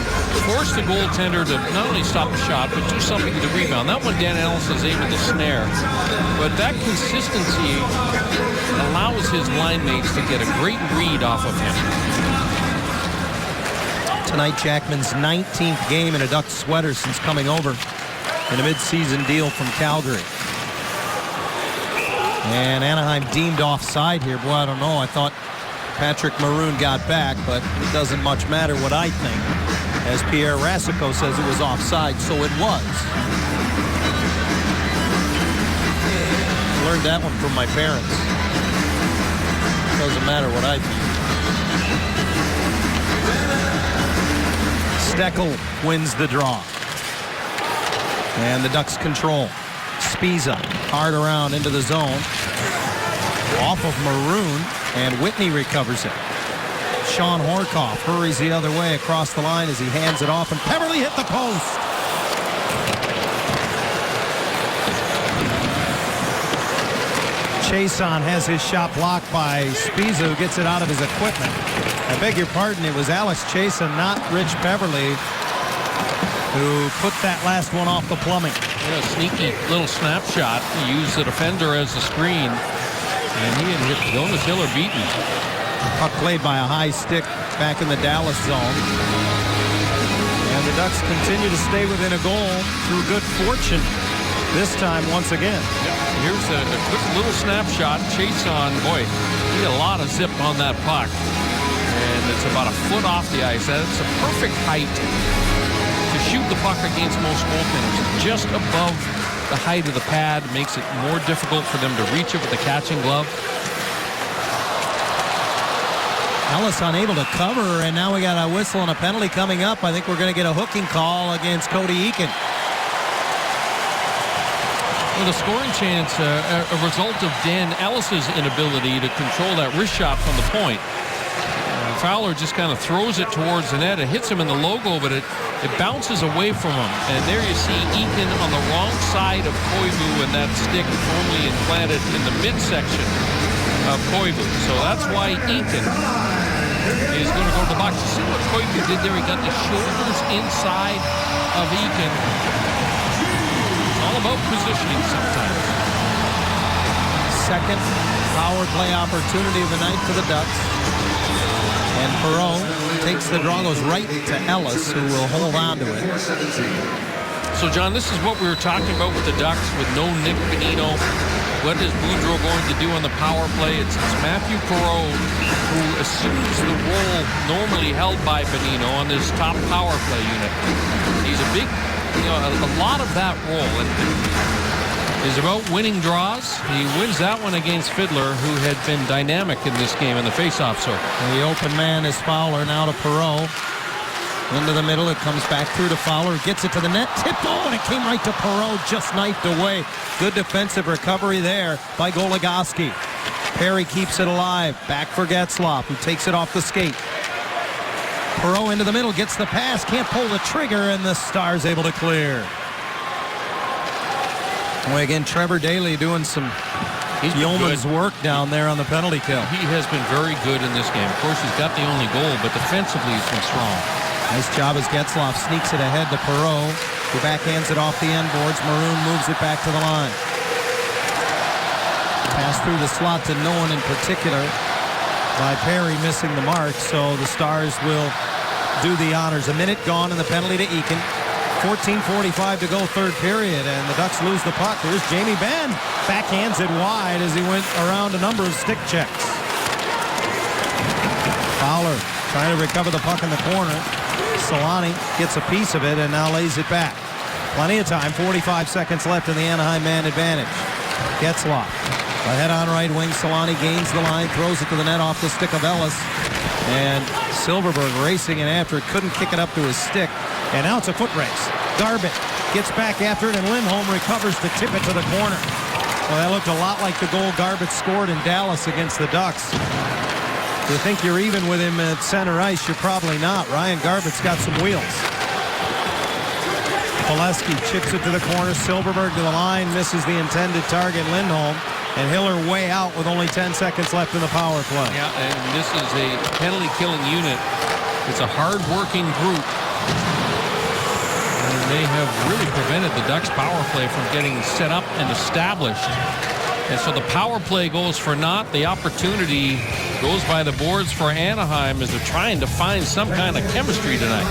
force the goaltender to not only stop the shot, but do something to the rebound. That one Dan Ellis is able to snare. But that consistency allows his line mates to get a great read off of him. Tonight, Jackman's 19th game in a Ducks sweater since coming over in a mid-season deal from Calgary. And Anaheim deemed offside here. Boy, I don't know. I thought Patrick Maroon got back, but it doesn't much matter what I think. As Pierre Racicot says, it was offside, so it was. Learned that one from my parents. Doesn't matter what I think. Steckel wins the draw. And the Ducks control. Spiza hard around into the zone. Off of Maroon, and Whitney recovers it. Sean Horkoff hurries the other way across the line as he hands it off, and Peverley hit the post. Chason has his shot blocked by Spiza, who gets it out of his equipment. I beg your pardon, it was Alex Chason, not Rich Peverley, who put that last one off the plumbing. Yeah, sneaky little snapshot. He used the defender as a screen. And he had hit Jonas Hiller beaten. Puck played by a high stick back in the Dallas zone. And the Ducks continue to stay within a goal through good fortune. This time once again. Here's a quick little snapshot. Chase on, boy, he had a lot of zip on that puck. And it's about a foot off the ice. That's a perfect height to shoot the puck against most goaltenders. Just above the height of the pad makes it more difficult for them to reach it with the catching glove. Ellis unable to cover, and now we got a whistle and a penalty coming up. I think we're going to get a hooking call against Cody Eakin. Well, the scoring chance, a result of Dan Ellis's inability to control that wrist shot from the point. Fowler just kind of throws it towards the net. It hits him in the logo, but it bounces away from him. And there you see Eakin on the wrong side of Koivu, and that stick firmly implanted in the midsection of Koivu. So that's why Eakin is going to go to the box. You see what Koivu did there? He got the shoulders inside of Eakin. It's all about positioning sometimes. Second power play opportunity of the night for the Ducks. And Perreault takes the draw, goes right to Ellis, who will hold on to it. So, John, this is what we were talking about with the Ducks, with no Nick Bonino. What is Boudreau going to do on the power play? It's Matthew Perreault who assumes the role normally held by Bonino on this top power play unit. He's a big, a lot of that role. And is about winning draws. He wins that one against Fiddler, who had been dynamic in this game in the faceoff circle. And the open man is Fowler, now to Perreault. Into the middle, it comes back through to Fowler, gets it to the net, tipped, and it came right to Perreault, just knifed away. Good defensive recovery there by Goligoski. Perry keeps it alive, back for Getzlaf, who takes it off the skate. Perreault into the middle, gets the pass, can't pull the trigger, and the Stars able to clear. Well, again, Trevor Daley doing some yeoman's work down there on the penalty kill. He has been very good in this game. Of course, he's got the only goal, but defensively he's been strong. Nice job as Getzlaf sneaks it ahead to Perreault, who backhands it off the end boards. Maroon moves it back to the line. Pass through the slot to no one in particular by Perry, missing the mark, so the Stars will do the honors. A minute gone in the penalty to Eakin. 14:45 to go, third period, and the Ducks lose the puck. There's Jamie Benn. Backhands it wide as he went around a number of stick checks. Fowler trying to recover the puck in the corner. Solani gets a piece of it and now lays it back. Plenty of time, 45 seconds left in the Anaheim man advantage. Getzlaf, ahead on right wing. Solani gains the line, throws it to the net off the stick of Ellis. And Silverberg racing in after it, couldn't kick it up to his stick. And now it's a foot race. Garbett gets back after it, and Lindholm recovers to tip it to the corner. Well, that looked a lot like the goal Garbett scored in Dallas against the Ducks. You think you're even with him at center ice, you're probably not. Ryan Garbett's got some wheels. Pileski chips it to the corner. Silverberg to the line, misses the intended target, Lindholm. And Hiller way out with only 10 seconds left in the power play. Yeah, and this is a penalty-killing unit. It's a hard-working group. And they have really prevented the Ducks' power play from getting set up and established. And so the power play goes for naught. The opportunity goes by the boards for Anaheim as they're trying to find some kind of chemistry tonight.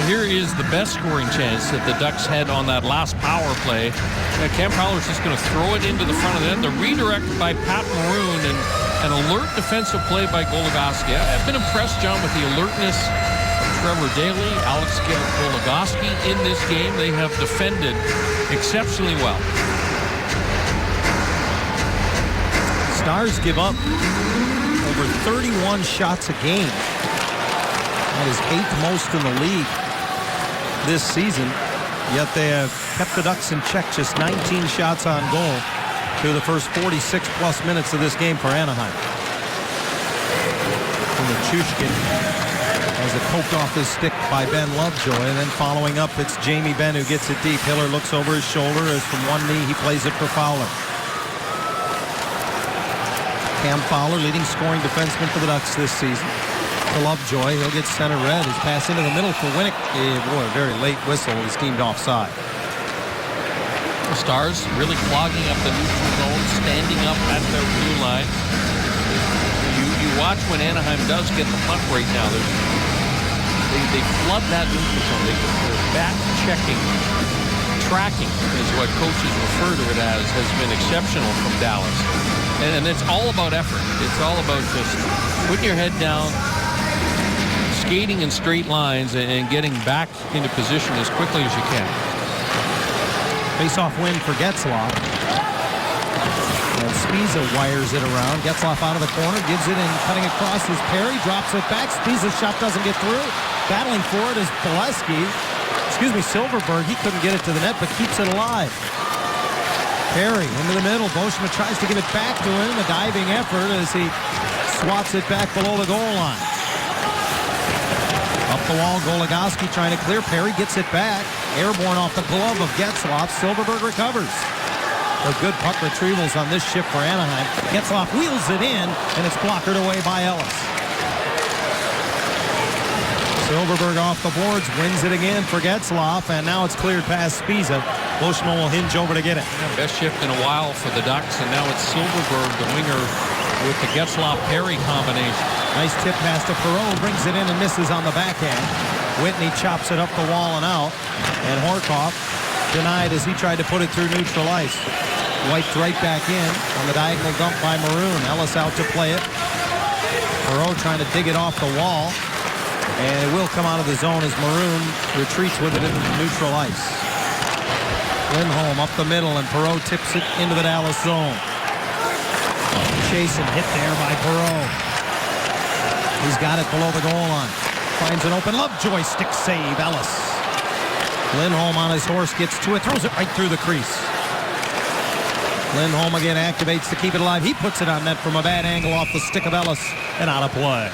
Here is the best scoring chance that the Ducks had on that last power play. Cam Fowler's just going to throw it into the front of the net. The redirect by Pat Maroon and an alert defensive play by Goligoski. I've been impressed, John, with the alertness of Trevor Daley, Alex Goligoski in this game. They have defended exceptionally well. Stars give up over 31 shots a game. That is 8th most in the league this season, yet they have kept the Ducks in check, just 19 shots on goal through the first 46-plus minutes of this game for Anaheim. And Nichushkin has it poked off his stick by Ben Lovejoy, and then following up, it's Jamie Benn who gets it deep. Hiller looks over his shoulder as from one knee he plays it for Fowler. Cam Fowler, leading scoring defenseman for the Ducks this season. to Lovejoy. He'll get center red. His pass into the middle for Winnick. Boy, a very late whistle. He's teamed offside. The Stars really clogging up the neutral zone, standing up at their blue line. You watch when Anaheim does get the puck right now. They flood that neutral zone. They're back checking. Tracking is what coaches refer to it as, has been exceptional from Dallas. And it's all about effort. It's all about just putting your head down, skating in straight lines, and getting back into position as quickly as you can. Face-off win for Getzlaf. And Spiza wires it around. Getzlaf out of the corner, gives it in, cutting across is Perry, drops it back. Spiza's shot doesn't get through. Battling for it is Silverberg. He couldn't get it to the net, but keeps it alive. Perry into the middle. Beauchemin tries to give it back to him. A diving effort as he swats it back below the goal line. Up the wall, Goligoski trying to clear. Perry gets it back. Airborne off the glove of Getzlaf. Silverberg recovers. They're good puck retrievals on this shift for Anaheim. Getzlaf wheels it in, and it's blockered away by Ellis. Silverberg off the boards, wins it again for Getzlaf, and now it's cleared past Spiza. Beauchemin will hinge over to get it. Best shift in a while for the Ducks, and now it's Silverberg, the winger, with the Getzlaf-Perry combination. Nice tip pass to Perreault, brings it in and misses on the backhand. Whitney chops it up the wall and out, and Horkoff denied as he tried to put it through neutral ice. Wiped right back in on the diagonal dump by Maroon. Ellis out to play it. Perreault trying to dig it off the wall. And it will come out of the zone as Maroon retreats with it into neutral ice. Lindholm up the middle, and Perreault tips it into the Dallas zone. Chase and hit there by Perreault. He's got it below the goal line. Finds an open Lovejoy stick save. Ellis. Lindholm on his horse gets to it, throws it right through the crease. Lindholm again activates to keep it alive. He puts it on net from a bad angle off the stick of Ellis and out of play.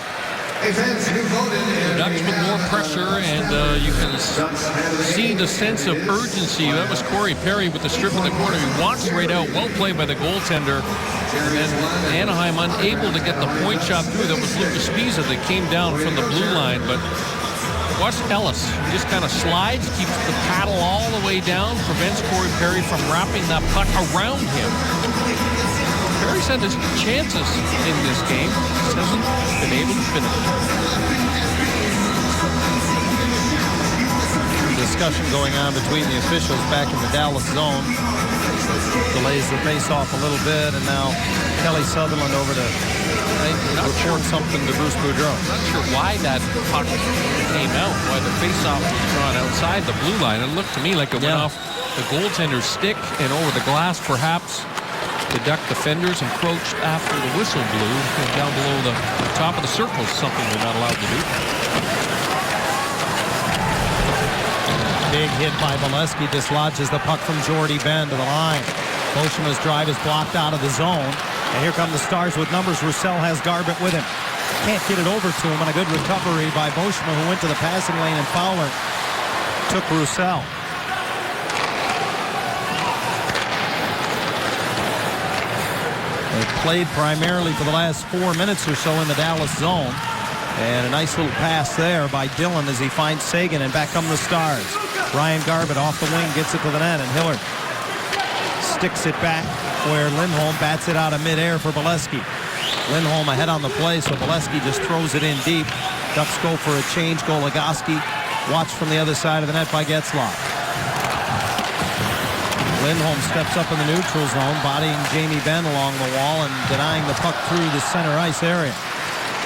The Ducks with more pressure, and you can see the sense of urgency. That was Corey Perry with the strip in the corner. He walks right out. Well played by the goaltender. And Anaheim unable to get the point shot through. That was Lucas Spiza that came down from the blue line. But watch Ellis. He just kind of slides, keeps the paddle all the way down, prevents Corey Perry from wrapping that puck around him. Perry's had his chances in this game. Just hasn't been able to finish. Discussion going on between the officials back in the Dallas zone. Delays the face-off a little bit, and now Kelly Sutherland over to report something to Bruce Boudreau. I'm not sure why that puck came out, why the face-off was drawn outside the blue line. It looked to me like it went off the goaltender's stick and over the glass, perhaps. The Duck defenders encroached after the whistle blew, and down below the top of the circle, something they're not allowed to do. Big hit by Bolesky dislodges the puck from Jordy Ben to the line. Beauchemin's drive is blocked out of the zone. And here come the Stars with numbers. Roussel has Garbett with him. Can't get it over to him, and a good recovery by Beauchemin, who went to the passing lane, and Fowler took Roussel. They've played primarily for the last 4 minutes or so in the Dallas zone. And a nice little pass there by Dillon as he finds Sagan, and back come the Stars. Ryan Garbett off the wing gets it to the net, and Hillard sticks it back where Lindholm bats it out of midair for Bolesky. Lindholm ahead on the play, so Bolesky just throws it in deep. Ducks go for a change. Goligoski watched from the other side of the net by Getzlaf. Lindholm steps up in the neutral zone, bodying Jamie Benn along the wall and denying the puck through the center ice area.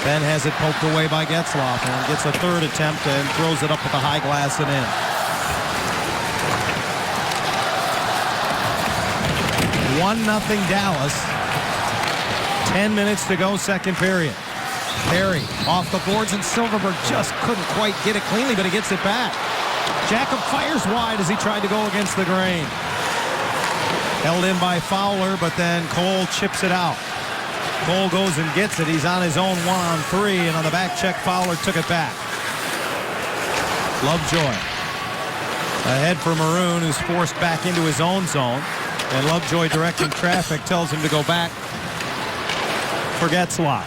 Ben has it poked away by Getzlaf and gets a third attempt and throws it up with the high glass and in. 1-0 Dallas. 10 minutes to go, second period. Perry off the boards, and Silverberg just couldn't quite get it cleanly, but he gets it back. Jacob fires wide as he tried to go against the grain. Held in by Fowler, but then Cole chips it out. Cole goes and gets it. He's on his own 1-on-3, and on the back check, Fowler took it back. Lovejoy ahead for Maroon, who's forced back into his own zone. And Lovejoy, directing traffic, tells him to go back for Getzlaf.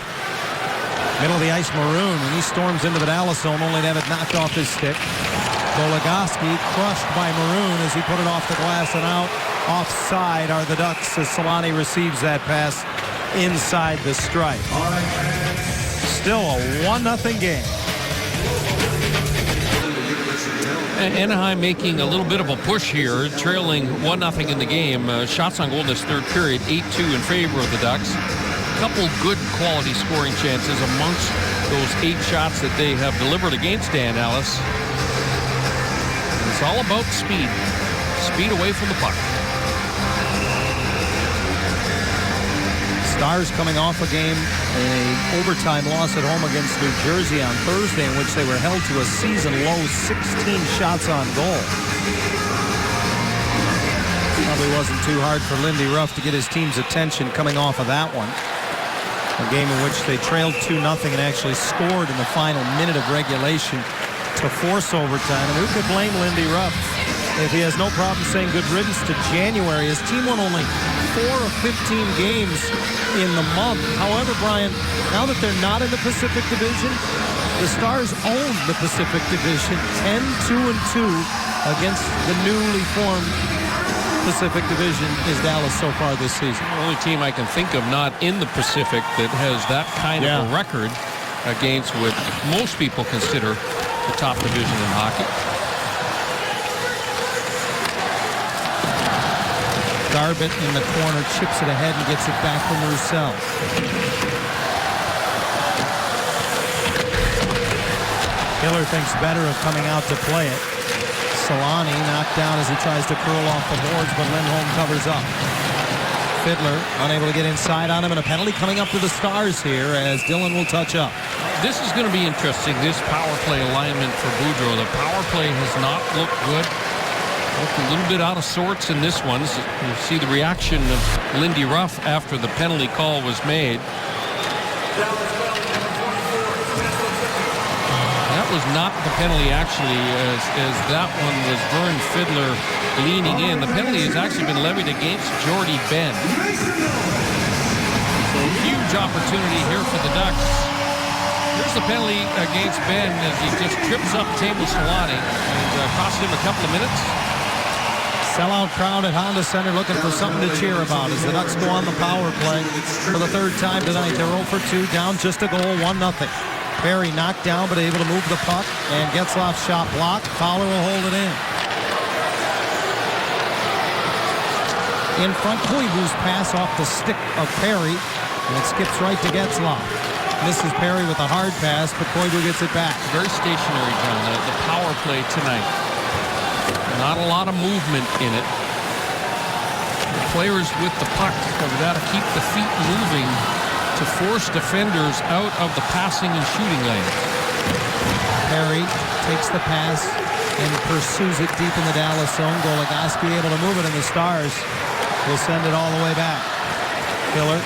Middle of the ice, Maroon, and he storms into the Dallas zone, only to have it knocked off his stick. Goligoski crushed by Maroon as he put it off the glass and out. Offside are the Ducks as Solani receives that pass inside the stripe. Still a 1-0 game. Anaheim making a little bit of a push here, trailing 1-0 in the game. Shots on goal in this third period, 8-2 in favor of the Ducks. A couple good quality scoring chances amongst those 8 shots that they have delivered against Dan Ellis. It's all about speed. Speed away from the puck. Stars coming off a game in an overtime loss at home against New Jersey on Thursday, in which they were held to a season-low 16 shots on goal. Probably wasn't too hard for Lindy Ruff to get his team's attention coming off of that one. A game in which they trailed 2-0 and actually scored in the final minute of regulation to force overtime. And who could blame Lindy Ruff if he has no problem saying good riddance to January? His team won only 4 of 15 games in the month. However, Brian, now that they're not in the Pacific Division, the Stars own the Pacific Division 10-2-2 against the newly formed Pacific Division is Dallas so far this season. The only team I can think of not in the Pacific that has that kind of a record against what most people consider the top division in hockey. Garbett in the corner, chips it ahead and gets it back from Roussel. Hiller thinks better of coming out to play it. Solani knocked down as he tries to curl off the boards, but Lindholm covers up. Fiddler unable to get inside on him, and a penalty coming up to the Stars here as Dillon will touch up. This is going to be interesting, this power play alignment for Boudreau. The power play has not looked good. Looked a little bit out of sorts in this one. You see the reaction of Lindy Ruff after the penalty call was made. That was not the penalty, actually, as that one was Vern Fiddler leaning in. The penalty has actually been levied against Jordy Benn. So huge opportunity here for the Ducks. Here's the penalty against Benn as he just trips up Teemu Solani and cost him a couple of minutes. Sellout crowd at Honda Center looking for something to cheer about as the Ducks go on the power play for the third time tonight. They're 0 for 2, down just a goal, 1-0. Perry knocked down but able to move the puck, and Getzlaf's shot blocked. Fowler will hold it in. In front, Koivu's pass off the stick of Perry, and it skips right to Getzlaf. Misses Perry with a hard pass, but Koivu gets it back. Very stationary, John, the power play tonight. Not a lot of movement in it. The players with the puck have got to keep the feet moving to force defenders out of the passing and shooting lane. Perry takes the pass and pursues it deep in the Dallas zone. Goligoski able to move it, and the Stars will send it all the way back. Hiller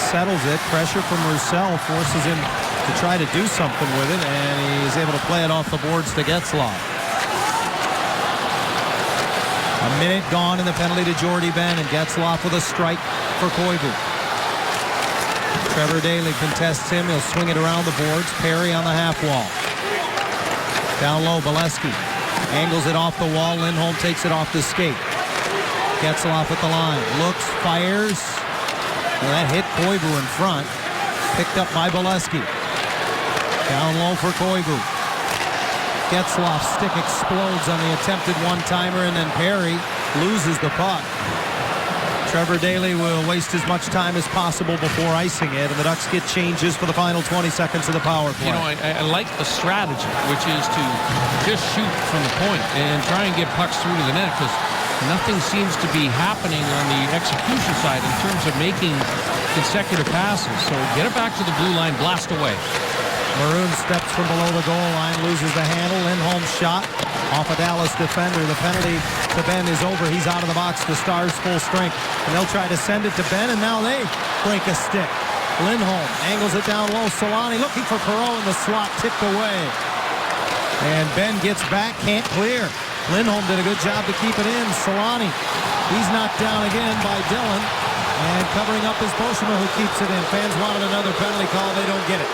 settles it. Pressure from Roussel forces him to try to do something with it, and he's able to play it off the boards to Getzlaf. A minute gone in the penalty to Jordy Benn, and Getzlaf with a strike for Koivu. Trevor Daley contests him. He'll swing it around the boards. Perry on the half wall. Down low, Bolesky angles it off the wall. Lindholm takes it off the skate. Getzlaf at the line. Looks, fires. And that hit Koivu in front. Picked up by Bolesky. Down low for Koivu. Getzlaf's stick explodes on the attempted one-timer, and then Perry loses the puck. Trevor Daley will waste as much time as possible before icing it, and the Ducks get changes for the final 20 seconds of the power play. You know, I like the strategy, which is to just shoot from the point and try and get pucks through to the net, because nothing seems to be happening on the execution side in terms of making consecutive passes. So get it back to the blue line, blast away. Maroon steps from below the goal line, loses the handle. Lindholm's shot off a Dallas defender. The penalty to Benn is over. He's out of the box. The Stars full strength, and they'll try to send it to Benn, and now they break a stick. Lindholm angles it down low. Solani looking for Perreault in the slot, tipped away. And Benn gets back, can't clear. Lindholm did a good job to keep it in. Solani, he's knocked down again by Dillon, and covering up is Boschema, who keeps it in. Fans wanted another penalty call. They don't get it.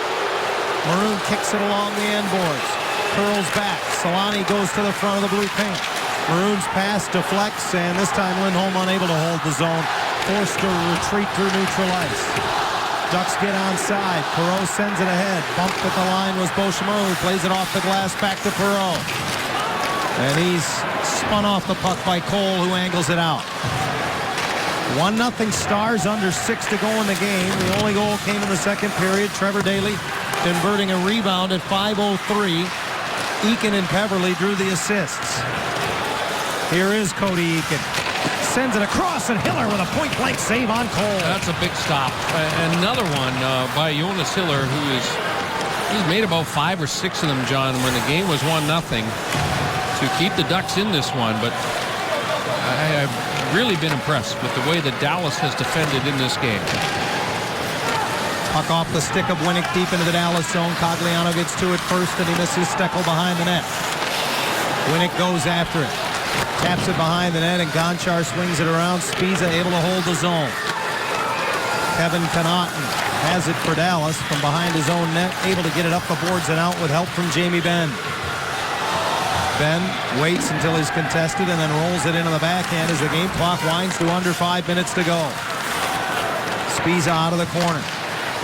Maroon kicks it along the end boards. Curls back. Solani goes to the front of the blue paint. Maroon's pass deflects, and this time Lindholm unable to hold the zone. Forced to retreat through neutral ice. Ducks get onside. Perreault sends it ahead. Bumped at the line was Beauchemin, who plays it off the glass back to Perreault. And he's spun off the puck by Cole, who angles it out. 1-0 Stars, under 6 to go in the game. The only goal came in the second period. Trevor Daley converting a rebound at 5:03. Eakin and Peverley drew the assists. Here is Cody Eakin. Sends it across, and Hiller with a point-blank save on Cole. That's a big stop. Another one by Jonas Hiller, he's made about 5 or 6 of them, John, when the game was 1-0 to keep the Ducks in this one. But I've really been impressed with the way that Dallas has defended in this game. Puck off the stick of Winnick deep into the Dallas zone. Cogliano gets to it first, and he misses Steckel behind the net. Winnick goes after it. Taps it behind the net, and Gonchar swings it around. Spiza able to hold the zone. Kevin Connaughton has it for Dallas from behind his own net, able to get it up the boards and out with help from Jamie Benn. Benn waits until he's contested and then rolls it into the backhand as the game clock winds to under 5 minutes to go. Spiza out of the corner.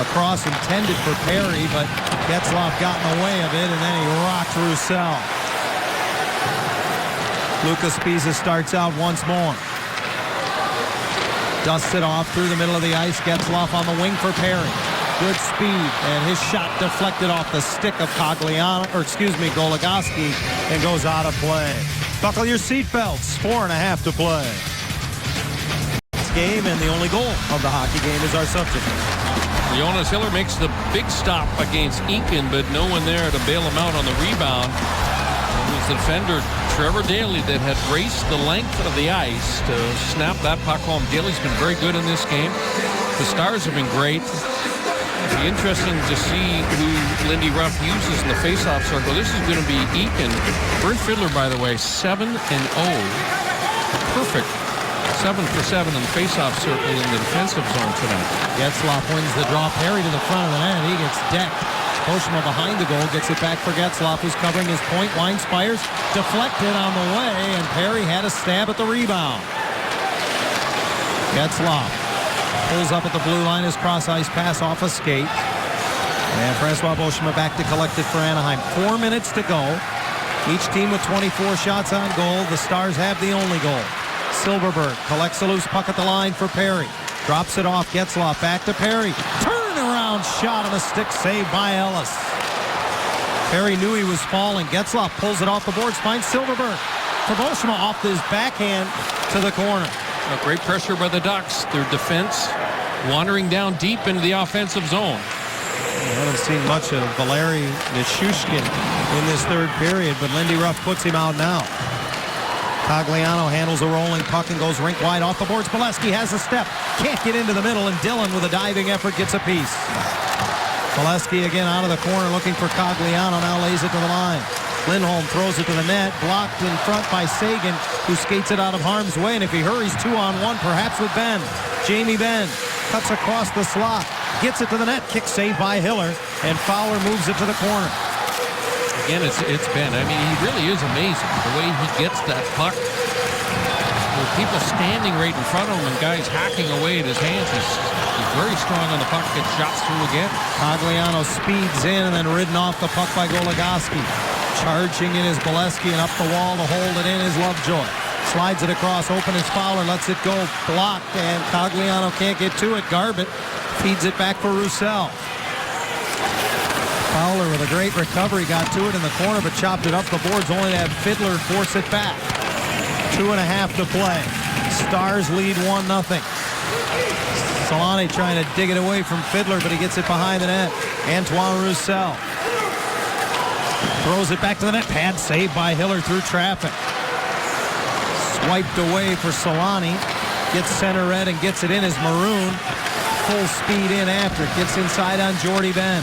Across intended for Perry, but Getzlaf got in the way of it, and then he rocked Roussel. Lucas Spiza starts out once more. Dusts it off through the middle of the ice. Getzlaf on the wing for Perry. Good speed, and his shot deflected off the stick of Goligoski, and goes out of play. Buckle your seatbelts. 4.5 to play. This game, and the only goal of the hockey game is our subject. Jonas Hiller makes the big stop against Eakin, but no one there to bail him out on the rebound. It was the defender Trevor Daley that had raced the length of the ice to snap that puck home. Daley's been very good in this game. The Stars have been great. It'll be interesting to see who Lindy Ruff uses in the faceoff circle. This is going to be Eakin. Bernd Fiddler, by the way, 7-0. Perfect. 7 for 7 in the faceoff circle in the defensive zone tonight. Getzlaf wins the draw. Perry to the front of the net. He gets decked. Beauchemin behind the goal, gets it back for Getzlaf, who's covering his point. Wines fires, deflected on the way, and Perry had a stab at the rebound. Getzlaf pulls up at the blue line, his cross-ice pass off a skate. And Francois Beauchemin back to collect it for Anaheim. 4 minutes to go. Each team with 24 shots on goal. The Stars have the only goal. Silverberg collects a loose puck at the line for Perry. Drops it off. Getzlaf back to Perry. Turnaround shot on the stick, saved by Ellis. Perry knew he was falling. Getzlaf pulls it off the boards, finds Silverberg. For Beauchemin off his backhand to the corner. Great pressure by the Ducks. Their defense wandering down deep into the offensive zone. I haven't seen much of Valeri Nichushkin in this third period, but Lindy Ruff puts him out now. Cogliano handles a rolling puck and goes rink wide off the boards. Bolesky has a step. Can't get into the middle, and Dillon with a diving effort gets a piece. Bolesky again out of the corner looking for Cogliano. Now lays it to the line. Lindholm throws it to the net. Blocked in front by Sagan, who skates it out of harm's way. And if he hurries, 2-on-1, perhaps with Benn. Jamie Benn cuts across the slot. Gets it to the net. Kick saved by Hiller. And Fowler moves it to the corner. Again, it's Ben. I mean, he really is amazing the way he gets that puck. With people standing right in front of him and guys hacking away at his hands. He's very strong on the puck. Gets shots through again. Cogliano speeds in and then ridden off the puck by Goligoski. Charging in is Bolesky, and up the wall to hold it in is Lovejoy. Slides it across. Open is Fowler. Lets it go. Blocked, and Cogliano can't get to it. Garbett feeds it back for Roussel. Fowler with a great recovery, got to it in the corner, but chopped it up the boards, only to have Fiddler force it back. 2.5 to play. Stars lead 1-0. Solani trying to dig it away from Fiddler, but he gets it behind the net. Antoine Roussel throws it back to the net. Pad saved by Hiller through traffic. Swiped away for Solani. Gets center red and gets it in as Maroon. Full speed in after it. Gets inside on Jordy Benn.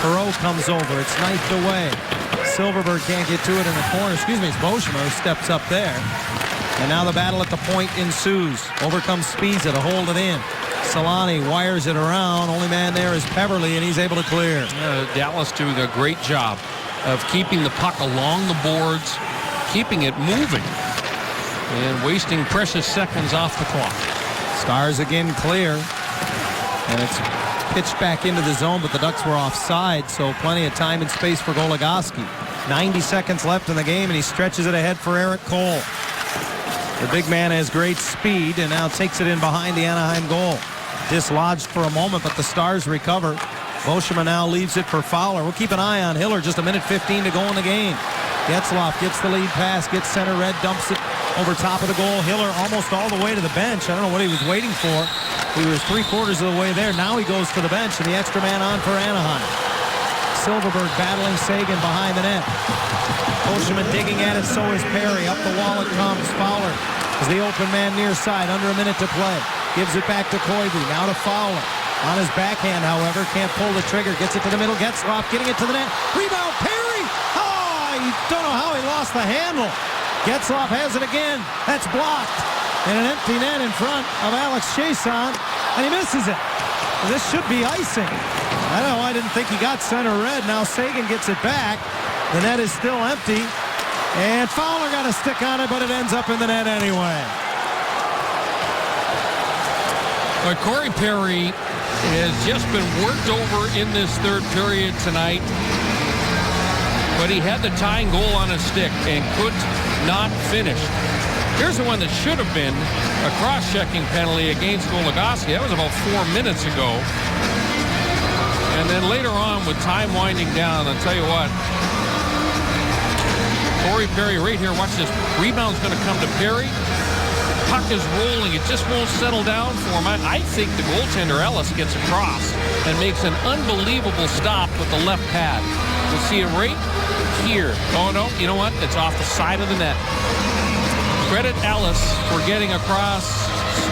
Perreault comes over. It's knifed away. Silverberg can't get to it in the corner. Excuse me, it's Beauchemin who steps up there. And now the battle at the point ensues. Over comes Spiza to hold it in. Solani wires it around. Only man there is Peverly, and he's able to clear. Dallas doing a great job of keeping the puck along the boards, keeping it moving, and wasting precious seconds off the clock. Stars again clear, and it's pitched back into the zone, but the Ducks were offside, so plenty of time and space for Goligoski. 90 seconds left in the game, and he stretches it ahead for Eric Cole. The big man has great speed and now takes it in behind the Anaheim goal. Dislodged for a moment, but the Stars recover. Boschema now leaves it for Fowler. We'll keep an eye on Hiller. Just a minute 15 to go in the game. Getzlaf gets the lead pass, gets center red, dumps it over top of the goal. Hiller almost all the way to the bench. I don't know what he was waiting for. He was 3/4 of the way there. Now he goes to the bench, and the extra man on for Anaheim. Silverberg battling Sagan behind the net. Boschema digging at it, so is Perry. Up the wall it comes. Fowler is the open man near side. Under a minute to play. Gives it back to Koivu. Now to Fowler. On his backhand, however, can't pull the trigger. Gets it to the middle. Getzlaf getting it to the net. Rebound, Perry! Oh, you don't know how he lost the handle. Getzlaf has it again. That's blocked. And an empty net in front of Alex Chiasson, and he misses it. This should be icing. I don't know. I didn't think he got center red. Now Sagan gets it back. The net is still empty. And Fowler got a stick on it, but it ends up in the net anyway. But Corey Perry has just been worked over in this third period tonight. But he had the tying goal on his stick and could not finish. Here's the one that should have been a cross-checking penalty against Goligoski. That was about 4 minutes ago. And then later on, with time winding down, I'll tell you what, Corey Perry right here, watch this. Rebound's going to come to Perry. Puck is rolling. It just won't settle down for him. I think the goaltender, Ellis, gets across and makes an unbelievable stop with the left pad. You'll see it right here. Oh, no, you know what? It's off the side of the net. Credit Ellis for getting across.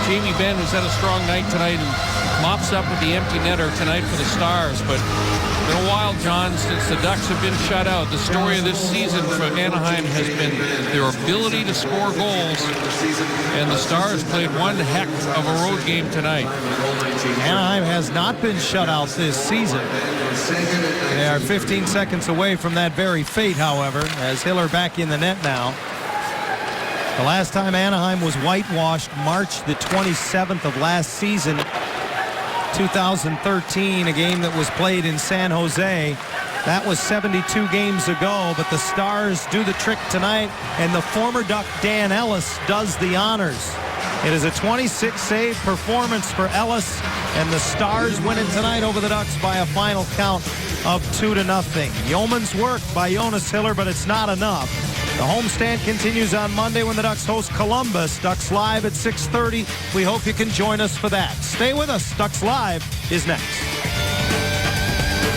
Jamie Benn, who's had a strong night tonight, and mops up with the empty netter tonight for the Stars. But it's been a while, John, since the Ducks have been shut out. The story of this season for Anaheim has been their ability to score goals, and the Stars played one heck of a road game tonight. Anaheim has not been shut out this season. They are 15 seconds away from that very fate, however, as Hiller back in the net now. The last time Anaheim was whitewashed, March the 27th of last season, 2013, a game that was played in San Jose. That was 72 games ago, but the Stars do the trick tonight, and the former Duck Dan Ellis does the honors. It is a 26-save performance for Ellis, and the Stars win it tonight over the Ducks by a final count of 2-0. Yeoman's work by Jonas Hiller, but it's not enough. The homestand continues on Monday when the Ducks host Columbus. Ducks Live at 6:30. We hope you can join us for that. Stay with us. Ducks Live is next.